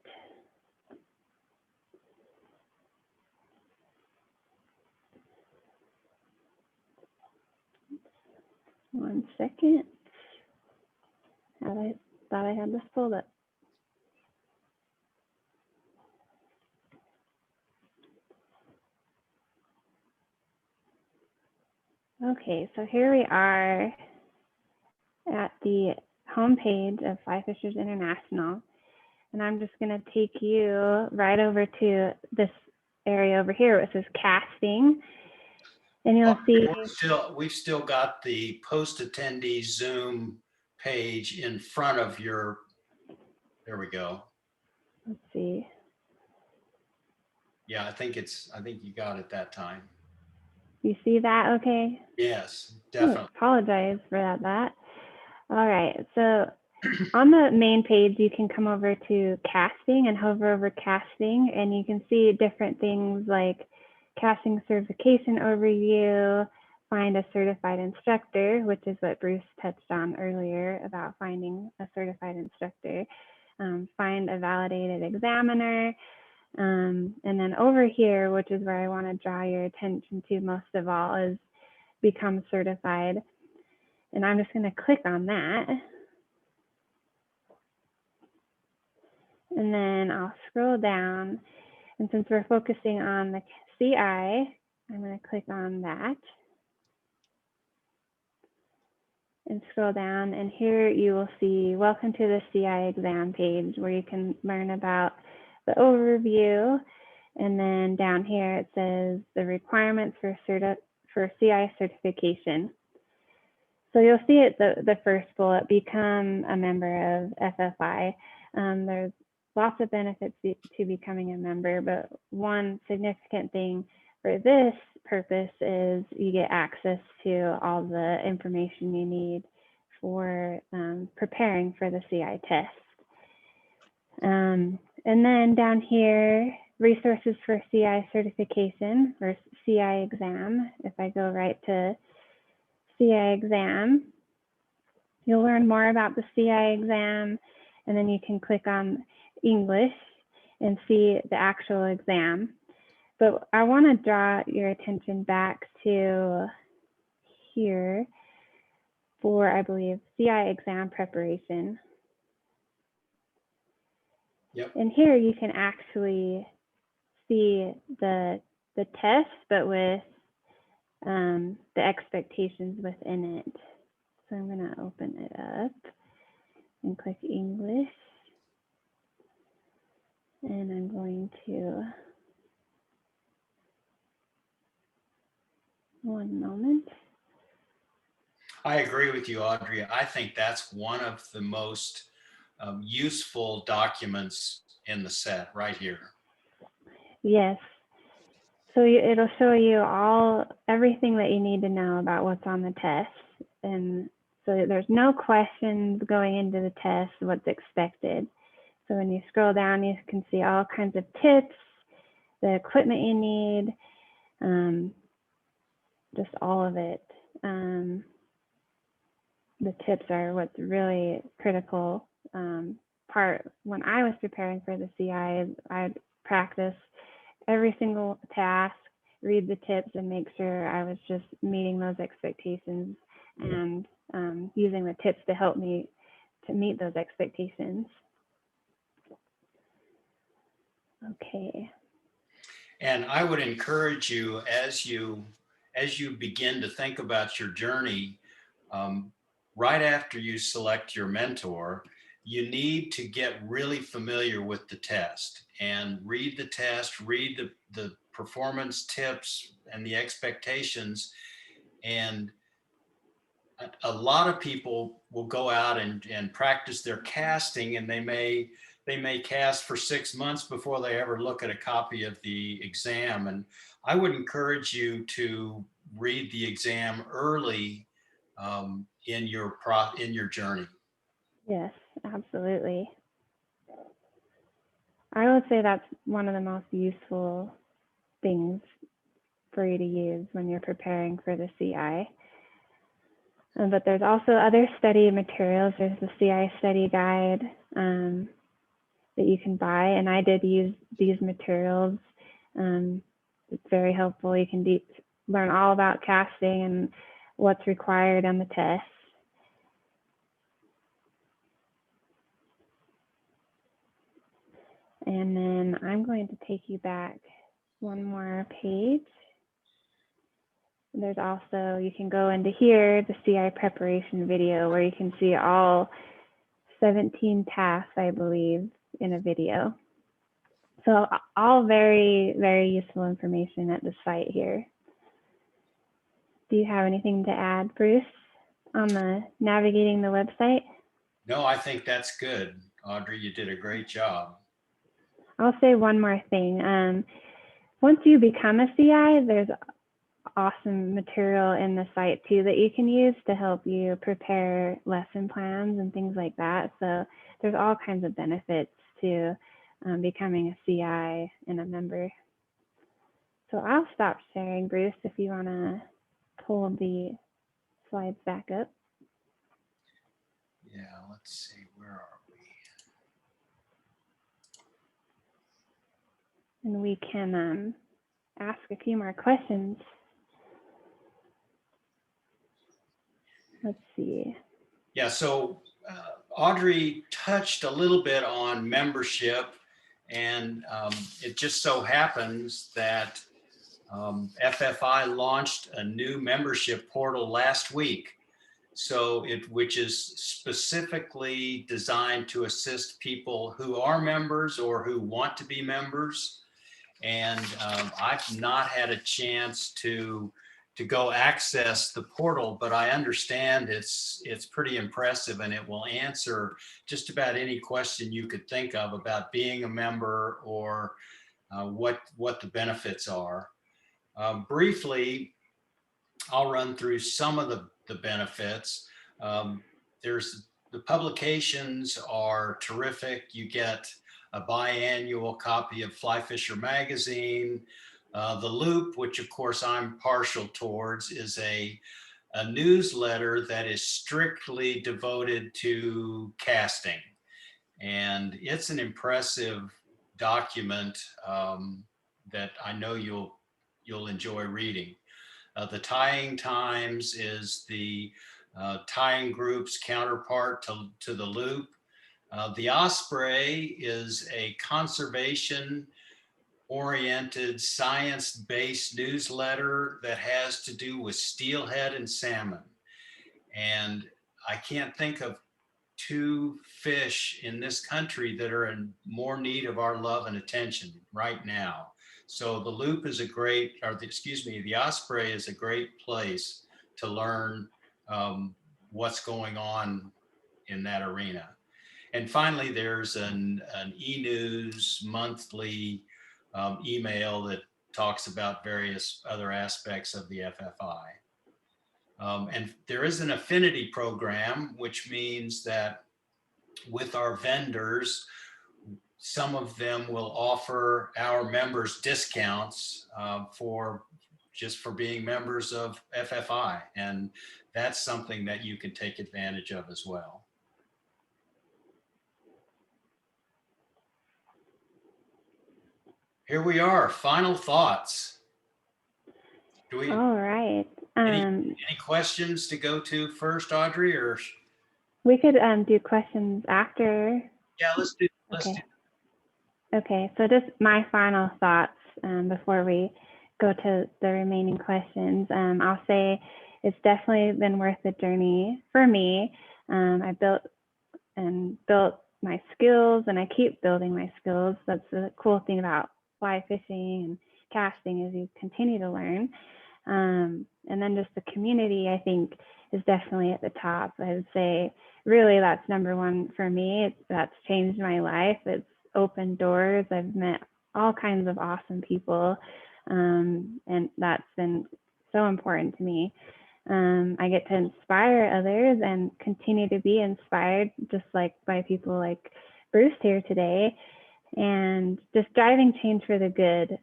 1 second. I thought I had this pulled up. Okay, so here we are at the homepage of Fly Fishers International, and I'm just going to take you right over to this area over here where it says casting, and you'll see we've still got the post-attendee Zoom page in front of your. There we go. Let's see. Yeah, I think you got it that time. You see that? Okay. Yes, definitely. Oh, apologize for that. All right. So on the main page, you can come over to casting and hover over casting, and you can see different things like casting certification overview, find a certified instructor, which is what Bruce touched on earlier about finding a certified instructor, find a validated examiner, and then over here, which is where I want to draw your attention to most of all, is become certified. And I'm just going to click on that. And then I'll scroll down. And since we're focusing on the CI, I'm going to click on that and scroll down. And here you will see, welcome to the CI exam page, where you can learn about the overview. And then down here, it says the requirements for CI certification. So you'll see it, the first bullet, become a member of FFI. There's lots of benefits to becoming a member, but one significant thing for this purpose is you get access to all the information you need for preparing for the CI test. And then down here, resources for CI certification or CI exam. If I go right to CI exam, you'll learn more about the CI exam, and then you can click on English and see the actual exam. But I want to draw your attention back to here for, I believe, CI exam preparation. Yep. And here you can actually see the test, but with the expectations within it. So I'm going to open it up and click English. And I'm going to, one moment. I agree with you, Audrey. I think that's one of the most useful documents in the set right here. Yes. So it'll show you everything that you need to know about what's on the test. And so there's no questions going into the test, what's expected. So when you scroll down, you can see all kinds of tips, the equipment you need, just all of it. The tips are what's really critical part. When I was preparing for the CI, I'd practice every single task, read the tips, and make sure I was just meeting those expectations and using the tips to help me to meet those expectations. Okay. And I would encourage you, as you begin to think about your journey, right after you select your mentor, you need to get really familiar with the test and read the test, read the performance tips and the expectations. And a lot of people will go out and practice their casting, and they may cast for 6 months before they ever look at a copy of the exam. And I would encourage you to read the exam early in your journey. Yes, absolutely. I would say that's one of the most useful things for you to use when you're preparing for the CI. But there's also other study materials. There's the CI study guide that you can buy, and I did use these materials. It's very helpful. You can learn all about casting and what's required on the test. And then I'm going to take you back one more page. There's also, you can go into here, the CI preparation video, where you can see all 17 tasks, I believe, in a video. So all very, very useful information at the site here. Do you have anything to add, Bruce, on the navigating the website? No, I think that's good. Audrey, you did a great job. I'll say one more thing. Once you become a CI, there's awesome material in the site too that you can use to help you prepare lesson plans and things like that. So there's all kinds of benefits to becoming a CI and a member. So I'll stop sharing, Bruce, if you want to pull the slides back up. Yeah, let's see, where are we? And we can ask a few more questions. Let's see. Yeah, so Audrey touched a little bit on membership, and it just so happens that FFI launched a new membership portal last week. So which is specifically designed to assist people who are members or who want to be members. And I've not had a chance to go access the portal, but I understand it's pretty impressive, and it will answer just about any question you could think of about being a member or what the benefits are. Briefly, I'll run through some of the benefits. The publications are terrific. You get a biannual copy of Fly Fisher magazine. The Loop, which of course I'm partial towards, is a newsletter that is strictly devoted to casting. And it's an impressive document that I know you'll enjoy reading. The Tying Times is the tying group's counterpart to the Loop. The Osprey is a conservation-oriented, science-based newsletter that has to do with steelhead and salmon. And I can't think of two fish in this country that are in more need of our love and attention right now. So the Loop is the Osprey is a great place to learn what's going on in that arena. And finally, there's an e-news monthly email that talks about various other aspects of the FFI. And there is an affinity program, which means that with our vendors, some of them will offer our members discounts for being members of FFI. And that's something that you can take advantage of as well. Here we are, final thoughts. All right. Any questions to go to first, Audrey, or? We could do questions after. Yeah, let's do. Okay, so just my final thoughts before we go to the remaining questions. I'll say it's definitely been worth the journey for me. I built my skills, and I keep building my skills. That's the cool thing about fly fishing and casting, is you continue to learn. And then just the community, I think, is definitely at the top. I would say really that's number one for me. That's changed my life. It's opened doors. I've met all kinds of awesome people, and that's been so important to me. I get to inspire others and continue to be inspired, just like by people like Bruce here today, and just driving change for the good,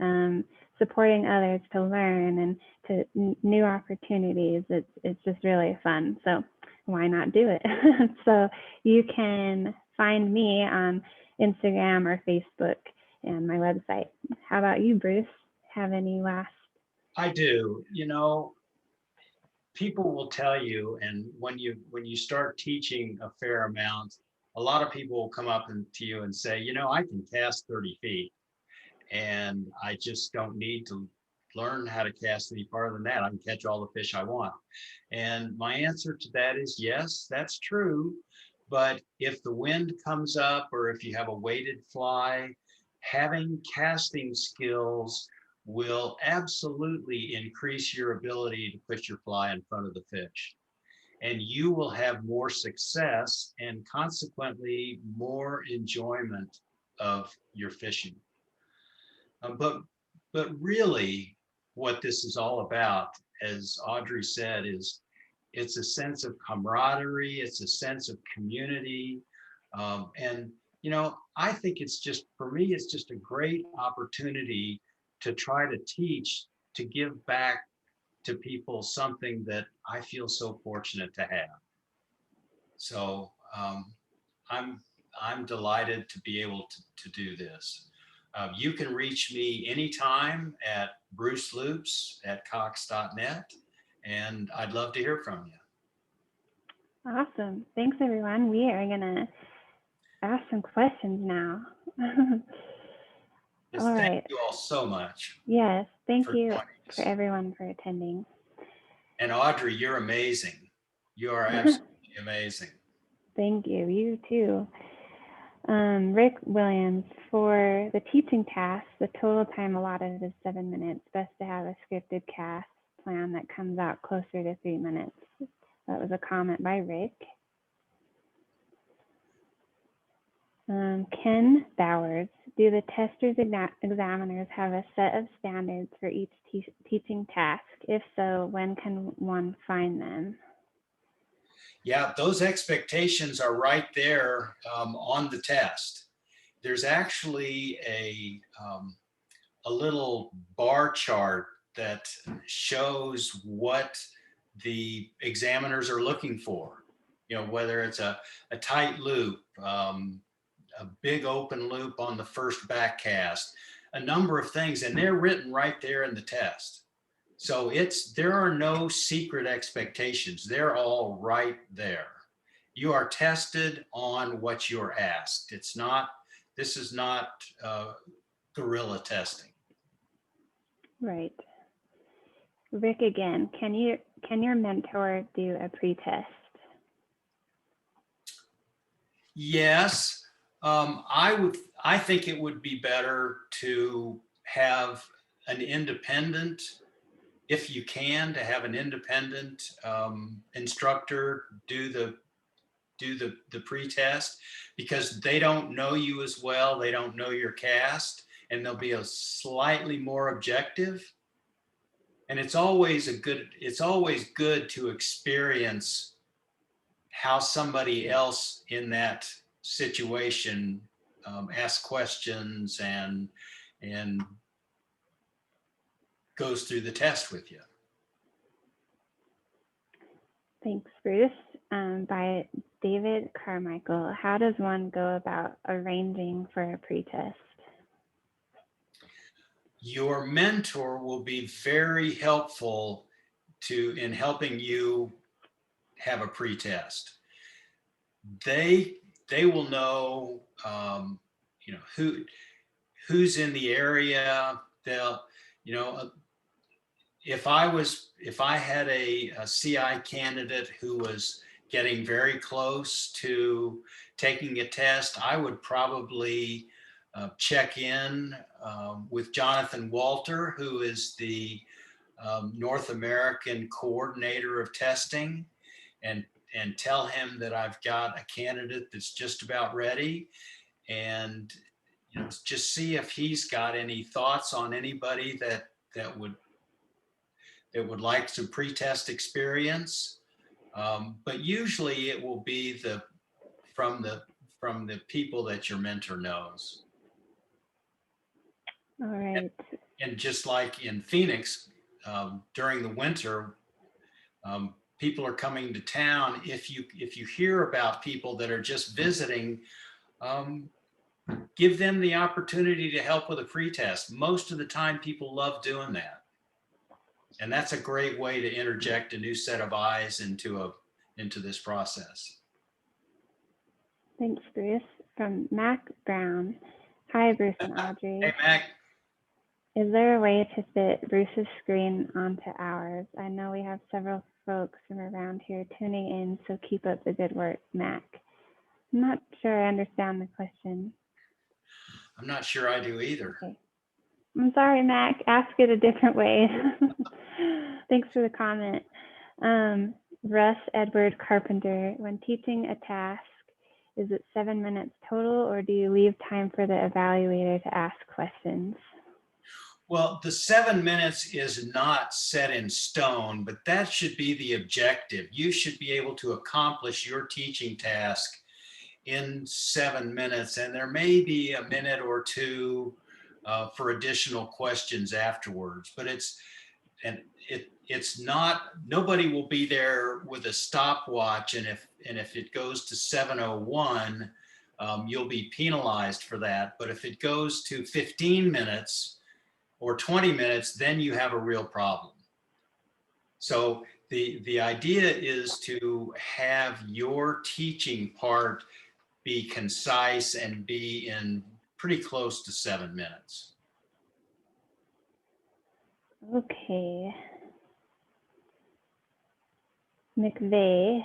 supporting others to learn and to new opportunities. It's just really fun. So why not do it? So you can find me on Instagram or Facebook and my website. How about you, Bruce? Have any last? I do. people will tell you, and when you start teaching a fair amount, a lot of people will come up to you and say, I can cast 30 feet and I just don't need to learn how to cast any farther than that. I can catch all the fish I want. And my answer to that is yes, that's true. But if the wind comes up or if you have a weighted fly, having casting skills will absolutely increase your ability to put your fly in front of the fish. And you will have more success and consequently more enjoyment of your fishing. But really what this is all about, as Audrey said, is it's a sense of camaraderie, it's a sense of community. And, I think it's just, for me, it's just a great opportunity to try to teach, to give back to people something that I feel so fortunate to have. So I'm I'm delighted to be able to do this. You can reach me anytime at bruceloops@cox.net, and I'd love to hear from you. Awesome. Thanks, everyone. We are going to ask some questions now. Just All thank right. you all so much Yes. Thank for you joining for us. everyone for attending. And Audrey, you're amazing. You are absolutely amazing. Thank you. You too. Rick Williams, for the teaching task, the total time allotted is 7 minutes. Best to have a scripted cast plan that comes out closer to 3 minutes. That was a comment by Rick. Ken Bowers, do the testers examiners have a set of standards for each teaching task? If so, when can one find them? Yeah, those expectations are right there on the test. There's actually a little bar chart that shows what the examiners are looking for. Whether it's a tight loop, a big open loop on the first back cast, a number of things, and they're written right there in the test. So there are no secret expectations. They're all right there. You are tested on what you're asked. This is not guerrilla testing. Right. Rick again, can your mentor do a pre-test? Yes. I think it would be better to have an independent, if you can, to have an independent instructor do the pre-test, because they don't know you as well. They don't know your cast, and they'll be a slightly more objective. And it's always good to experience how somebody else in that situation asks questions and goes through the test with you. Thanks, Bruce. By David Carmichael, how does one go about arranging for a pre-test? Your mentor will be very helpful in helping you have a pre-test. They will know, who's in the area. They'll, if I had a CI candidate who was getting very close to taking a test, I would probably check in with Jonathan Walter, who is the North American coordinator of testing, and tell him that I've got a candidate that's just about ready, and just see if he's got any thoughts on anybody that would like some pre-test experience. But usually it will be from the people that your mentor knows. All right. And just like in Phoenix, during the winter, people are coming to town. If you hear about people that are just visiting, give them the opportunity to help with a pre-test. Most of the time, people love doing that. And that's a great way to interject a new set of eyes into this process. Thanks, Bruce. From Mac Brown. Hi, Bruce and Audrey. Hey, Mac. Is there a way to fit Bruce's screen onto ours? I know we have several folks from around here tuning in, so keep up the good work, Mac. I'm not sure I understand the question. I'm not sure I do either. Okay. I'm sorry, Mac. Ask it a different way. Thanks for the comment. Russ Edward Carpenter, when teaching a task, is it 7 minutes total, or do you leave time for the evaluator to ask questions? Well, the 7 minutes is not set in stone, but that should be the objective. You should be able to accomplish your teaching task in 7 minutes, and there may be a minute or two for additional questions afterwards, but it's not, nobody will be there with a stopwatch, and if it goes to 7:01, you'll be penalized for that. But if it goes to 15 minutes or 20 minutes, then you have a real problem. So the idea is to have your teaching part be concise and be in pretty close to 7 minutes. Okay. McVeigh,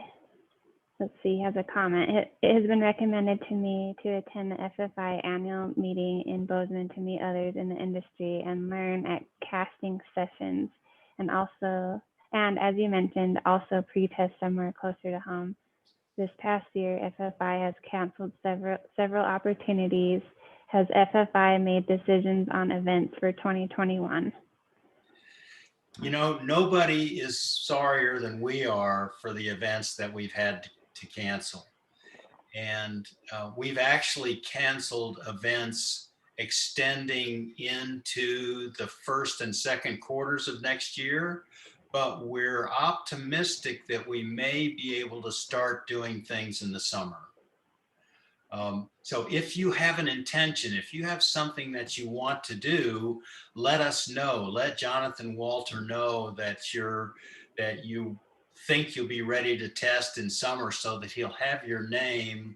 let's see, has a comment. It has been recommended to me to attend the FFI annual meeting in Bozeman to meet others in the industry and learn at casting sessions, and as you mentioned, also pre-test somewhere closer to home. This past year, FFI has canceled several opportunities. Has FFI made decisions on events for 2021? You know, nobody is sorrier than we are for the events that we've had to cancel. And we've actually canceled events extending into the first and second quarters of next year, but we're optimistic that we may be able to start doing things in the summer. So if you have an intention, if you have something that you want to do, let us know. Let Jonathan Walter know that you think you'll be ready to test in summer, so that he'll have your name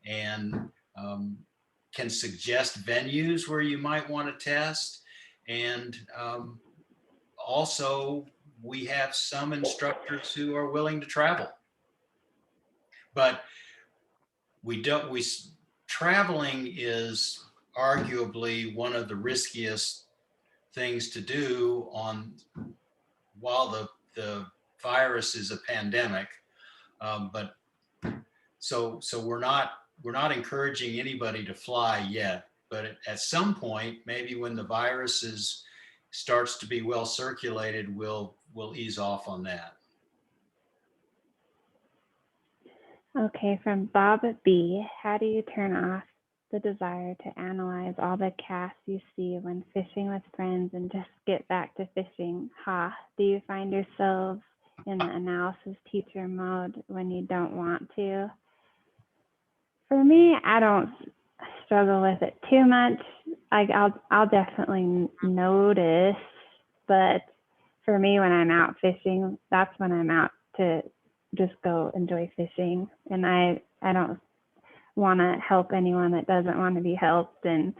and can suggest venues where you might want to test. And also, we have some instructors who are willing to travel, but traveling is arguably one of the riskiest things to do while the virus is a pandemic. But so we're not encouraging anybody to fly yet, but at some point, maybe when the virus starts to be well circulated, we'll ease off on that. Okay, from Bob B. How do you turn off the desire to analyze all the casts you see when fishing with friends and just get back to fishing? Do you find yourselves in the analysis teacher mode when you don't want to? For me, I don't struggle with it too much. I'll definitely notice, but for me, when I'm out fishing, that's when I'm out to just go enjoy fishing, and I don't want to help anyone that doesn't want to be helped, and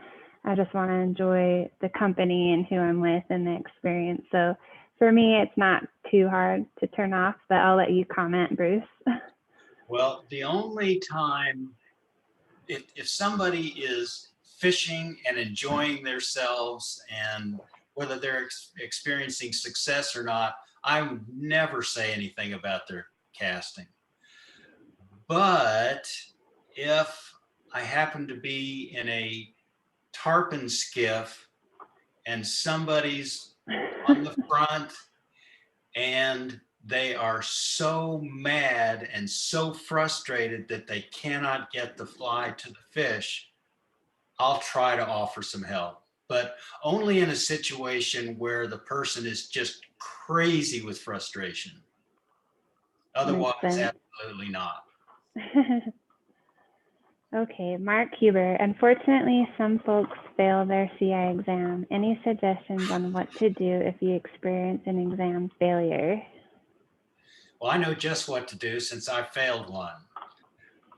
I just want to enjoy the company and who I'm with and the experience. So for me, it's not too hard to turn off, but I'll let you comment, Bruce. Well, the only time, if somebody is fishing and enjoying themselves, and whether they're experiencing success or not, I would never say anything about their casting. But if I happen to be in a tarpon skiff and somebody's on the front and they are so mad and so frustrated that they cannot get the fly to the fish, I'll try to offer some help, but only in a situation where the person is just crazy with frustration. Otherwise, absolutely not. Okay, Mark Huber. Unfortunately, some folks fail their CI exam. Any suggestions on what to do if you experience an exam failure? Well, I know just what to do since I failed one.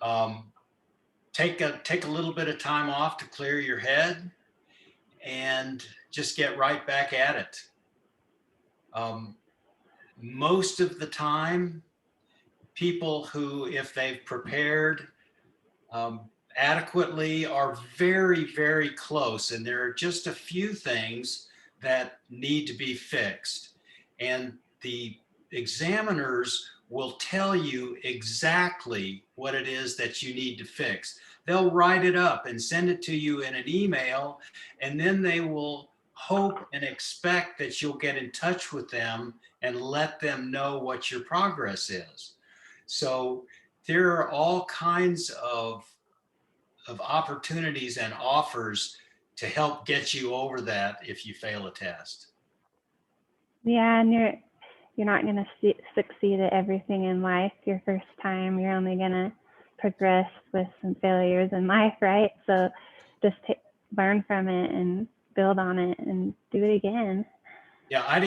Um, take a little bit of time off to clear your head and just get right back at it. Um, Most of the time, people who, if they've prepared adequately, are very, very close. And there are just a few things that need to be fixed. And the examiners will tell you exactly what it is that you need to fix. They'll write it up and send it to you in an email, and then they will hope and expect that you'll get in touch with them and let them know what your progress is. So there are all kinds of opportunities and offers to help get you over that if you fail a test. Yeah, and you're not going to succeed at everything in life your first time. You're only going to progress with some failures in life, right? So just learn from it and build on it and do it again. Yeah, I'd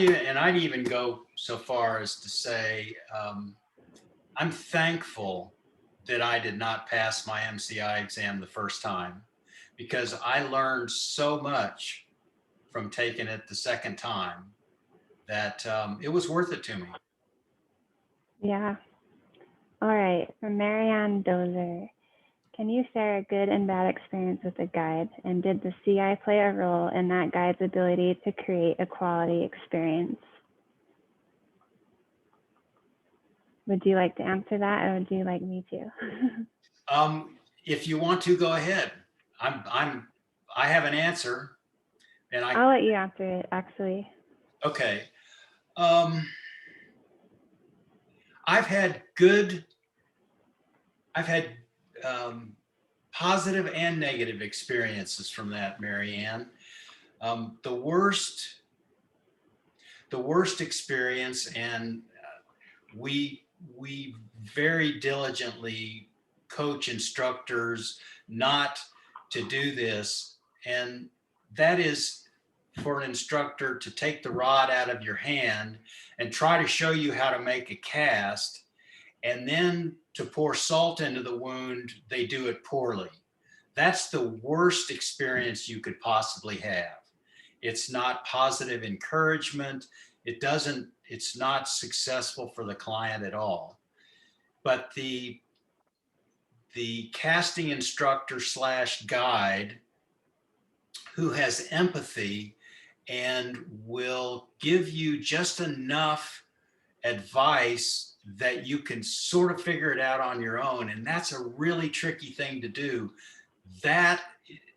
even go so far as to say I'm thankful that I did not pass my MCI exam the first time, because I learned so much from taking it the second time that it was worth it to me. Yeah. All right. From Marianne Dozer. Can you share a good and bad experience with a guide? And did the CI play a role in that guide's ability to create a quality experience? Would you like to answer that, or would you like me to? If you want to, go ahead. I have an answer, and I'll let you answer it, actually. okay. Um, I've had good, I've had um, positive and negative experiences from that, Marianne. Um, the worst, the worst experience, and we very diligently coach instructors not to do this, and that is for an instructor to take the rod out of your hand and try to show you how to make a cast, and then to pour salt into the wound, they do it poorly. That's the worst experience you could possibly have. It's not positive encouragement. It's not successful for the client at all. But the casting instructor slash guide who has empathy and will give you just enough advice that you can sort of figure it out on your own. And that's a really tricky thing to do. That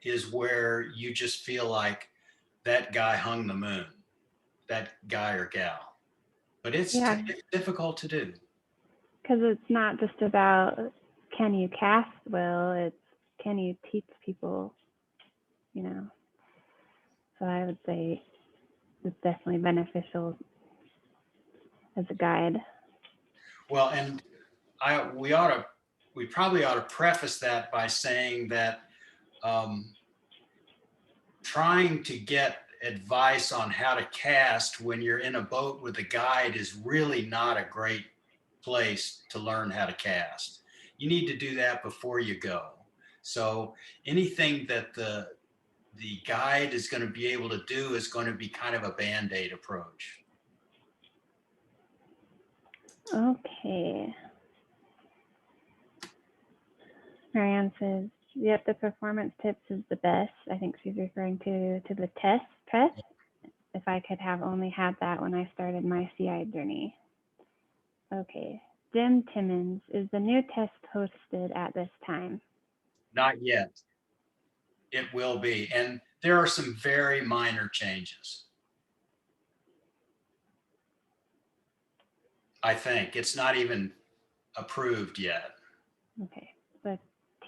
is where you just feel like that guy hung the moon, that guy or gal. But it's difficult to do. Because it's not just about can you cast well, it's can you teach people, you know. So I would say it's definitely beneficial as a guide. Well, and we probably ought to preface that by saying that trying to get advice on how to cast when you're in a boat with a guide is really not a great place to learn how to cast. You need to do that before you go. So anything that the guide is going to be able to do is going to be kind of a band-aid approach. Okay. Marianne says, yep, the performance tips is the best. I think she's referring to the test press. If I could have only had that when I started my CI journey. Okay. Jim Timmons, is the new test posted at this time? Not yet. It will be. And there are some very minor changes. I think it's not even approved yet. Okay. But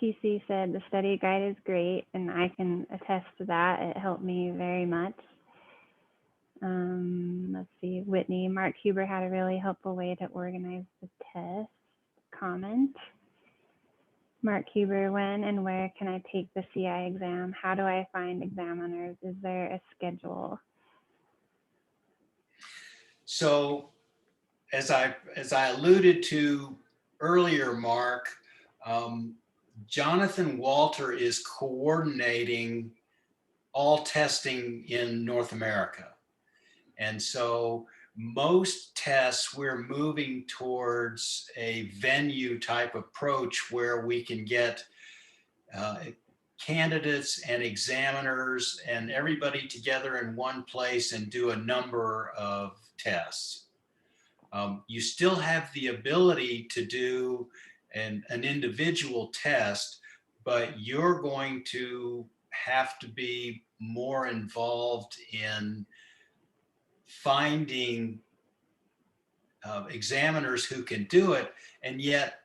TC said the study guide is great, and I can attest to that. It helped me very much. Let's see, Whitney, Mark Huber had a really helpful way to organize the test. Comment. Mark Huber, when and where can I take the CI exam? How do I find examiners? Is there a schedule? So as I alluded to earlier, Mark, Jonathan Walter is coordinating all testing in North America. And so most tests, we're moving towards a venue type approach where we can get candidates and examiners and everybody together in one place and do a number of tests. You still have the ability to do an individual test, but you're going to have to be more involved in finding examiners who can do it. And yet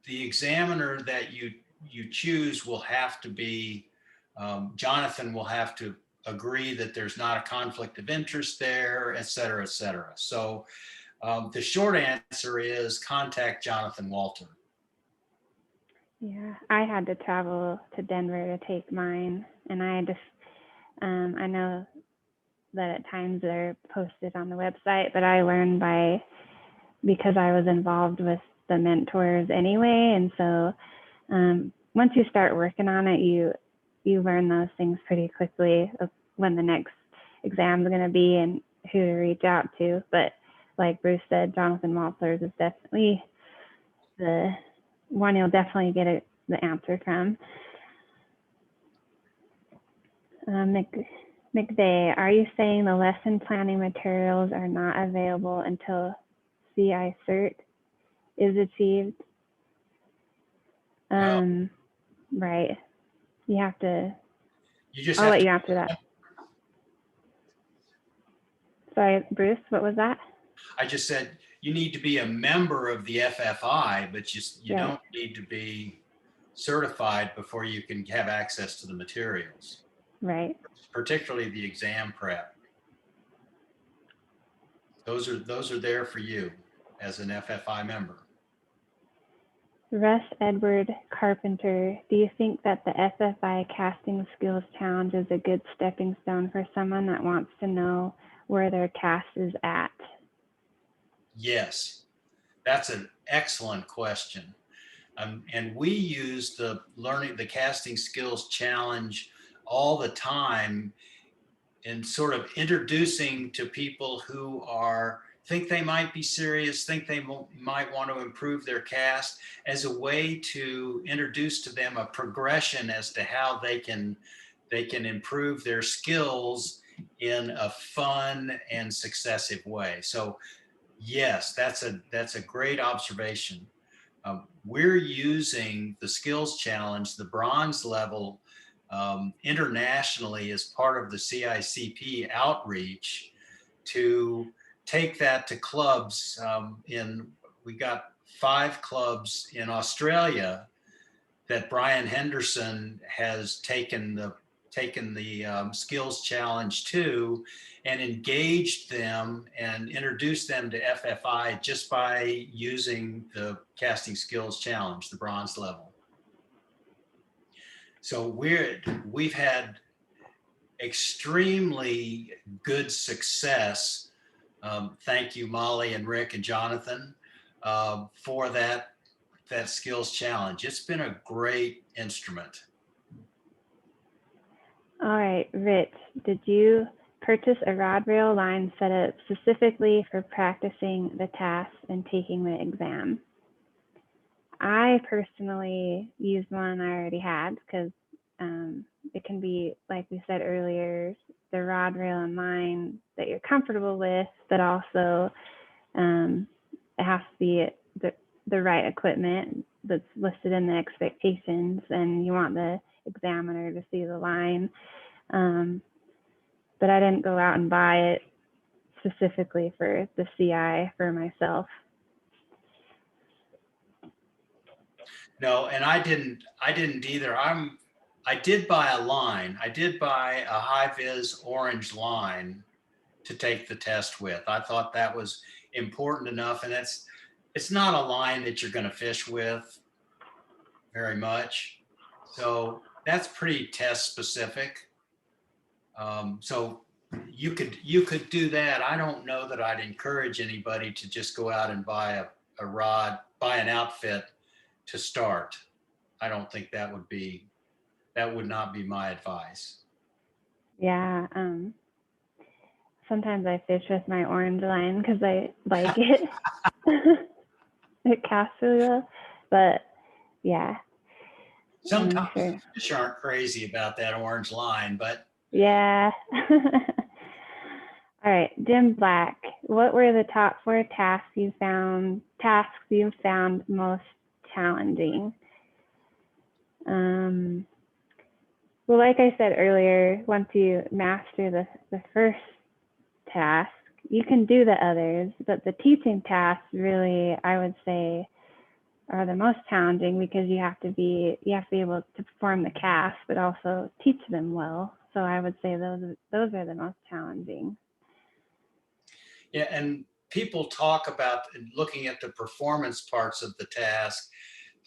the examiner that you choose will have to be, Jonathan will have to agree that there's not a conflict of interest there, et cetera, et cetera. So the short answer is contact Jonathan Walter. Yeah, I had to travel to Denver to take mine, and I know that at times they're posted on the website, but I learned because I was involved with the mentors anyway. And so once you start working on it, you learn those things pretty quickly of when the next exam is going to be and who to reach out to. But like Bruce said, Jonathan Walters is definitely the one you'll definitely get the answer from. McVeigh, are you saying the lesson planning materials are not available until CI Cert is achieved? No. Right. You have to. I'll let you answer that. Sorry, Bruce, what was that? I just said you need to be a member of the FFI, but you don't need to be certified before you can have access to the materials. Right. Particularly the exam prep. Those are there for you as an FFI member. Russ Edward Carpenter, do you think that the FFI Casting Skills Challenge is a good stepping stone for someone that wants to know where their cast is at? Yes, that's an excellent question. And we use the Casting Skills Challenge all the time in sort of introducing to people who think they might be serious, think they might want to improve their cast, as a way to introduce to them a progression as to how they can improve their skills in a fun and successive way. So yes, that's a great observation. We're using the skills challenge, the bronze level, internationally as part of the CICP outreach to take that to clubs. We got 5 clubs in Australia that Brian Henderson has taken the skills challenge to, and engaged them and introduced them to FFI just by using the casting skills challenge, the bronze level. So we've had extremely good success. Thank you, Molly and Rick and Jonathan, for that skills challenge. It's been a great instrument. All right, Rich, did you purchase a rod rail line set up specifically for practicing the tasks and taking the exam? I personally used one I already had because it can be, like we said earlier, the rod rail and line that you're comfortable with, but also it has to be the right equipment that's listed in the expectations, and you want the examiner to see the line. But I didn't go out and buy it specifically for the CI for myself. No, and I didn't either. I did buy a line. I did buy a high-vis orange line to take the test with. I thought that was important enough, and it's not a line that you're going to fish with very much. So that's pretty test specific. So you could do that. I don't know that I'd encourage anybody to just go out and buy a rod, buy an outfit to start. I don't think that would not be my advice. Yeah. Sometimes I fish with my orange line because I like it. It casts really well, but yeah. Sometimes Sure. fish aren't crazy about that orange line, but Yeah. All right, Jim Black, what were the top 4 tasks you found most challenging? Well, like I said earlier, once you master the first task, you can do the others, but the teaching tasks really, I would say, are the most challenging because you have to be able to perform the cast, but also teach them well. So I would say those are the most challenging. yeah, and people talk about looking at the performance parts of the task.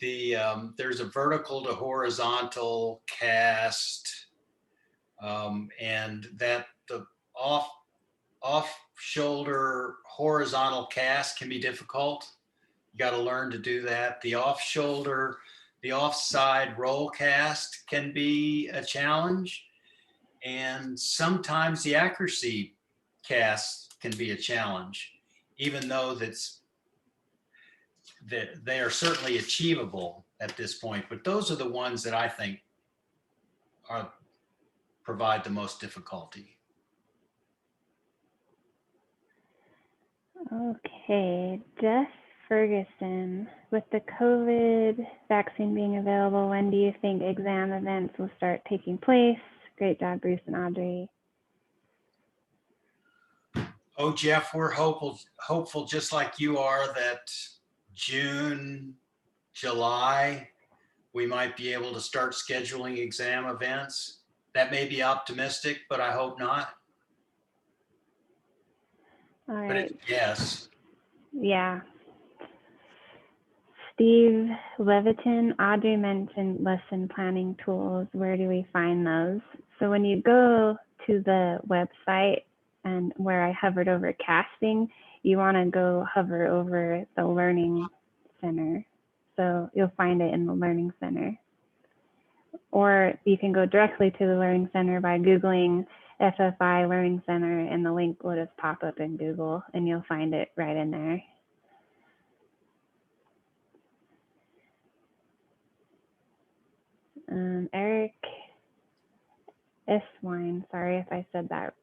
There's a vertical to horizontal cast, and that the off shoulder horizontal cast can be difficult. You got to learn to do that. The offside roll cast can be a challenge, and sometimes the accuracy cast can be a challenge, even though that they are certainly achievable at this point. But those are the ones that I think provide the most difficulty. Okay, Jeff Ferguson, with the COVID vaccine being available, when do you think exam events will start taking place? Great job, Bruce and Audrey. Oh, Jeff, we're hopeful just like you are that June, July, we might be able to start scheduling exam events. That may be optimistic, but I hope not. All But right. yes. Yeah. Steve Leviton, Audrey mentioned lesson planning tools. Where do we find those? So when you go to the website and where I hovered over casting, you want to go hover over the Learning Center. So you'll find it in the Learning Center. Or you can go directly to the Learning Center by Googling FFI Learning Center, and the link will just pop up in Google and you'll find it right in there. Eric Eswine, sorry if I said that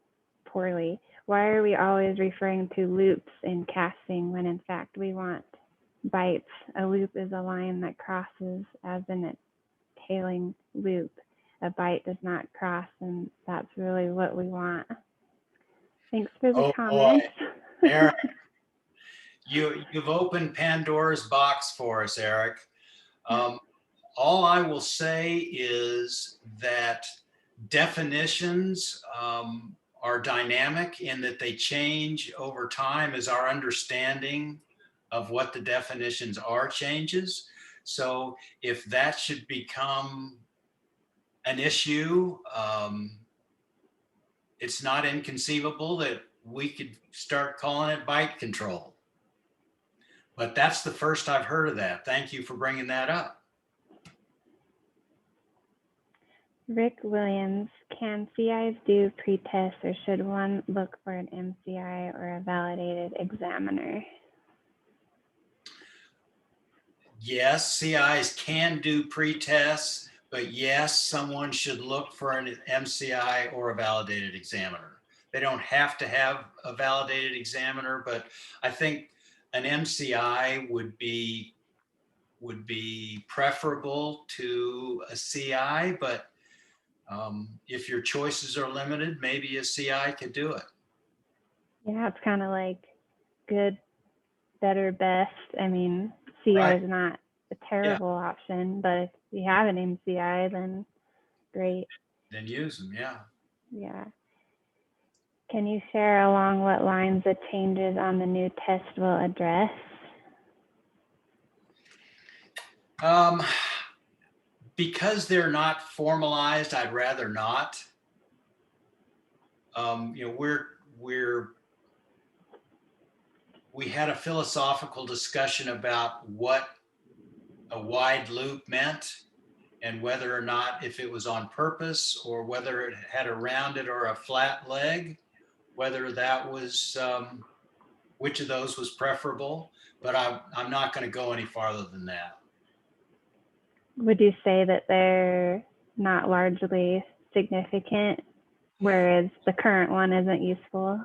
poorly. Why are we always referring to loops in casting when in fact we want bites? A loop is a line that crosses as in a tailing loop. A bite does not cross, and that's really what we want. Thanks for the comments. Boy. Eric, you've opened Pandora's box for us, Eric. All I will say is that definitions are dynamic in that they change over time as our understanding of what the definitions are changes. So if that should become an issue, it's not inconceivable that we could start calling it bite control. But that's the first I've heard of that. Thank you for bringing that up. Rick Williams, can CIs do pre-test, or should one look for an MCI or a validated examiner? Yes, CIs can do pre-tests, but yes, someone should look for an MCI or a validated examiner. They don't have to have a validated examiner, but I think an MCI would be preferable to a CI, but if your choices are limited, maybe a CI could do it. Yeah, it's kind of like good, better, best. I mean, CI Right. is not a terrible option, but if you have an MCI, then great. Then use them, yeah. Yeah. Can you share along what lines the changes on the new test will address? Because they're not formalized, I'd rather not. You know, we had a philosophical discussion about what a wide loop meant and whether or not, if it was on purpose or whether it had a rounded or a flat leg, whether that was, which of those was preferable, but I'm not going to go any farther than that. Would you say that they're not largely significant, whereas the current one isn't useful?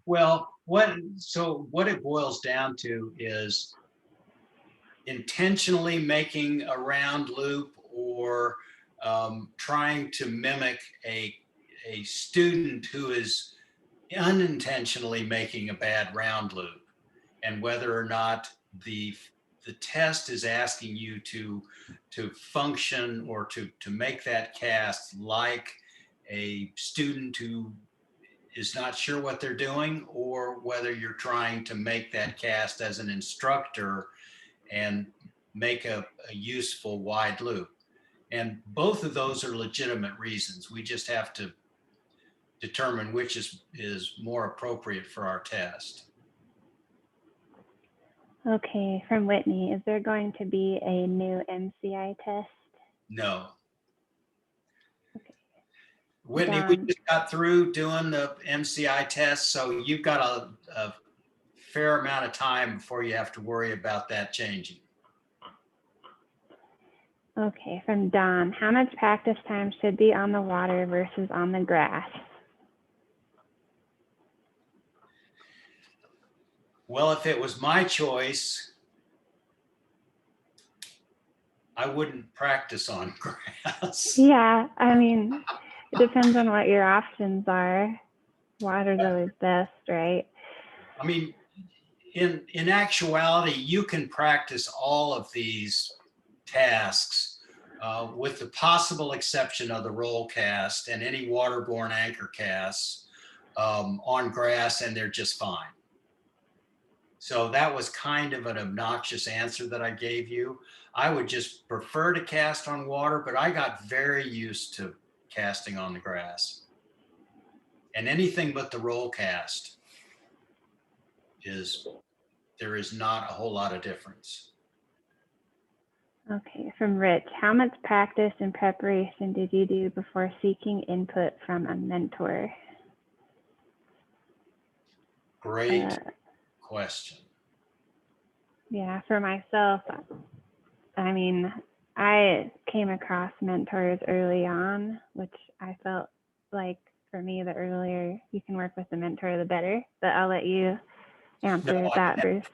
Well, what it boils down to is intentionally making a round loop or trying to mimic a student who is unintentionally making a bad round loop, and whether or not the test is asking you to function or to make that cast like a student who is not sure what they're doing, or whether you're trying to make that cast as an instructor and make a useful wide loop. And both of those are legitimate reasons. We just have to determine which is more appropriate for our test. Okay, from Whitney, is there going to be a new MCI test? No. Okay. Whitney, we just got through doing the MCI test, so you've got a fair amount of time before you have to worry about that changing. Okay, from Don, how much practice time should be on the water versus on the grass? Well, if it was my choice, I wouldn't practice on grass. Yeah, I mean, it depends on what your options are. Water's always best, right? I mean, in actuality, you can practice all of these tasks with the possible exception of the roll cast and any waterborne anchor casts on grass, and they're just fine. So that was kind of an obnoxious answer that I gave you. I would just prefer to cast on water, but I got very used to casting on the grass. And anything but the roll cast there is not a whole lot of difference. Okay, from Rich, how much practice and preparation did you do before seeking input from a mentor? Great question. Yeah, for myself, I mean, I came across mentors early on, which I felt like for me, the earlier you can work with the mentor, the better. But I'll let you answer that, Bruce.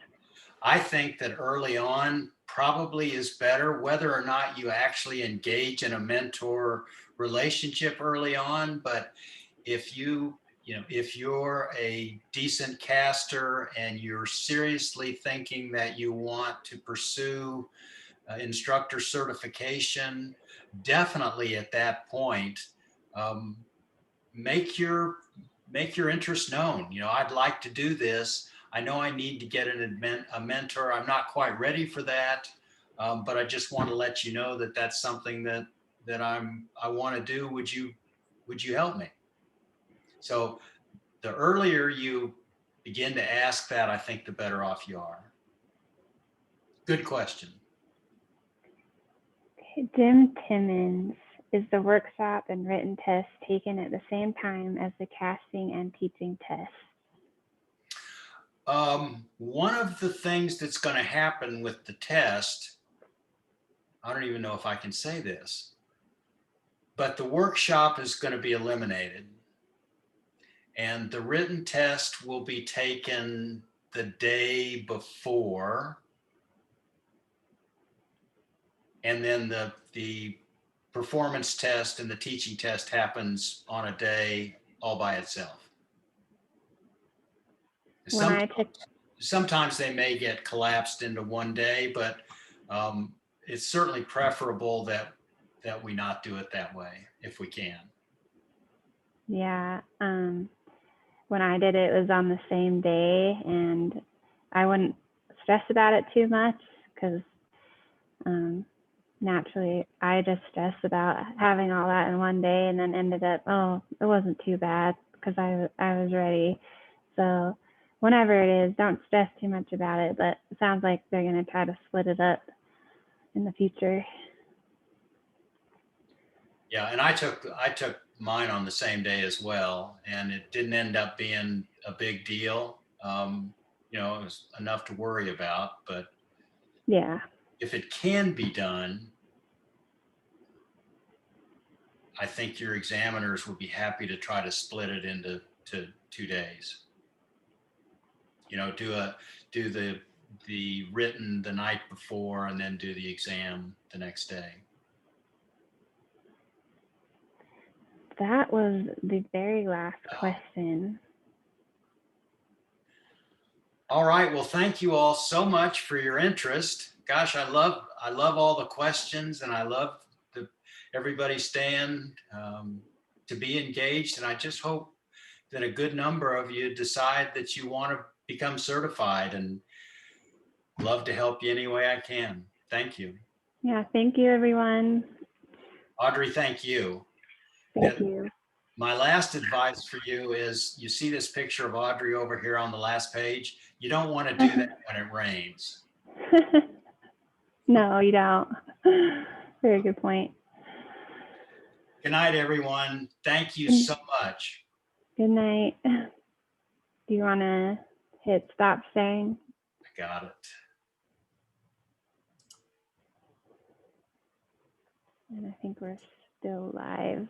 I think that early on probably is better, whether or not you actually engage in a mentor relationship early on. But if if you're a decent caster and you're seriously thinking that you want to pursue instructor certification, definitely at that point, make your interest known. I'd like to do this. I know I need to get a mentor. I'm not quite ready for that, but I just want to let you know that that's something that I want to do. Would you help me? So the earlier you begin to ask that, I think the better off you are. Good question. Jim Timmons, is the workshop and written test taken at the same time as the casting and teaching tests? One of the things that's going to happen with the test, I don't even know if I can say this, but the workshop is going to be eliminated. And the written test will be taken the day before. And then the performance test and the teaching test happens on a day all by itself. Sometimes they may get collapsed into one day, but it's certainly preferable that we not do it that way if we can. Yeah. When I did it, it was on the same day, and I wouldn't stress about it too much because naturally I just stressed about having all that in one day, and then ended up, oh, it wasn't too bad because I was ready. So whenever it is, don't stress too much about it, but it sounds like they're going to try to split it up in the future. Yeah, and I took mine on the same day as well, and it didn't end up being a big deal. You know, it was enough to worry about, but Yeah. if it can be done, I think your examiners would be happy to try to split it into 2 days. You know, do the written the night before and then do the exam the next day. That was the very last question. All right. Well, thank you all so much for your interest. Gosh, I love all the questions, and I love everybody staying to be engaged. And I just hope that a good number of you decide that you want to become certified, and love to help you any way I can. Thank you. Yeah, thank you, everyone. Audrey, thank you. Thank you. My last advice for you is, you see this picture of Audrey over here on the last page? You don't want to do that when it rains. No, you don't. Very good point. Good night, everyone. Thank you so much. Good night. Do you want to hit stop sharing? I got it. And I think we're still live.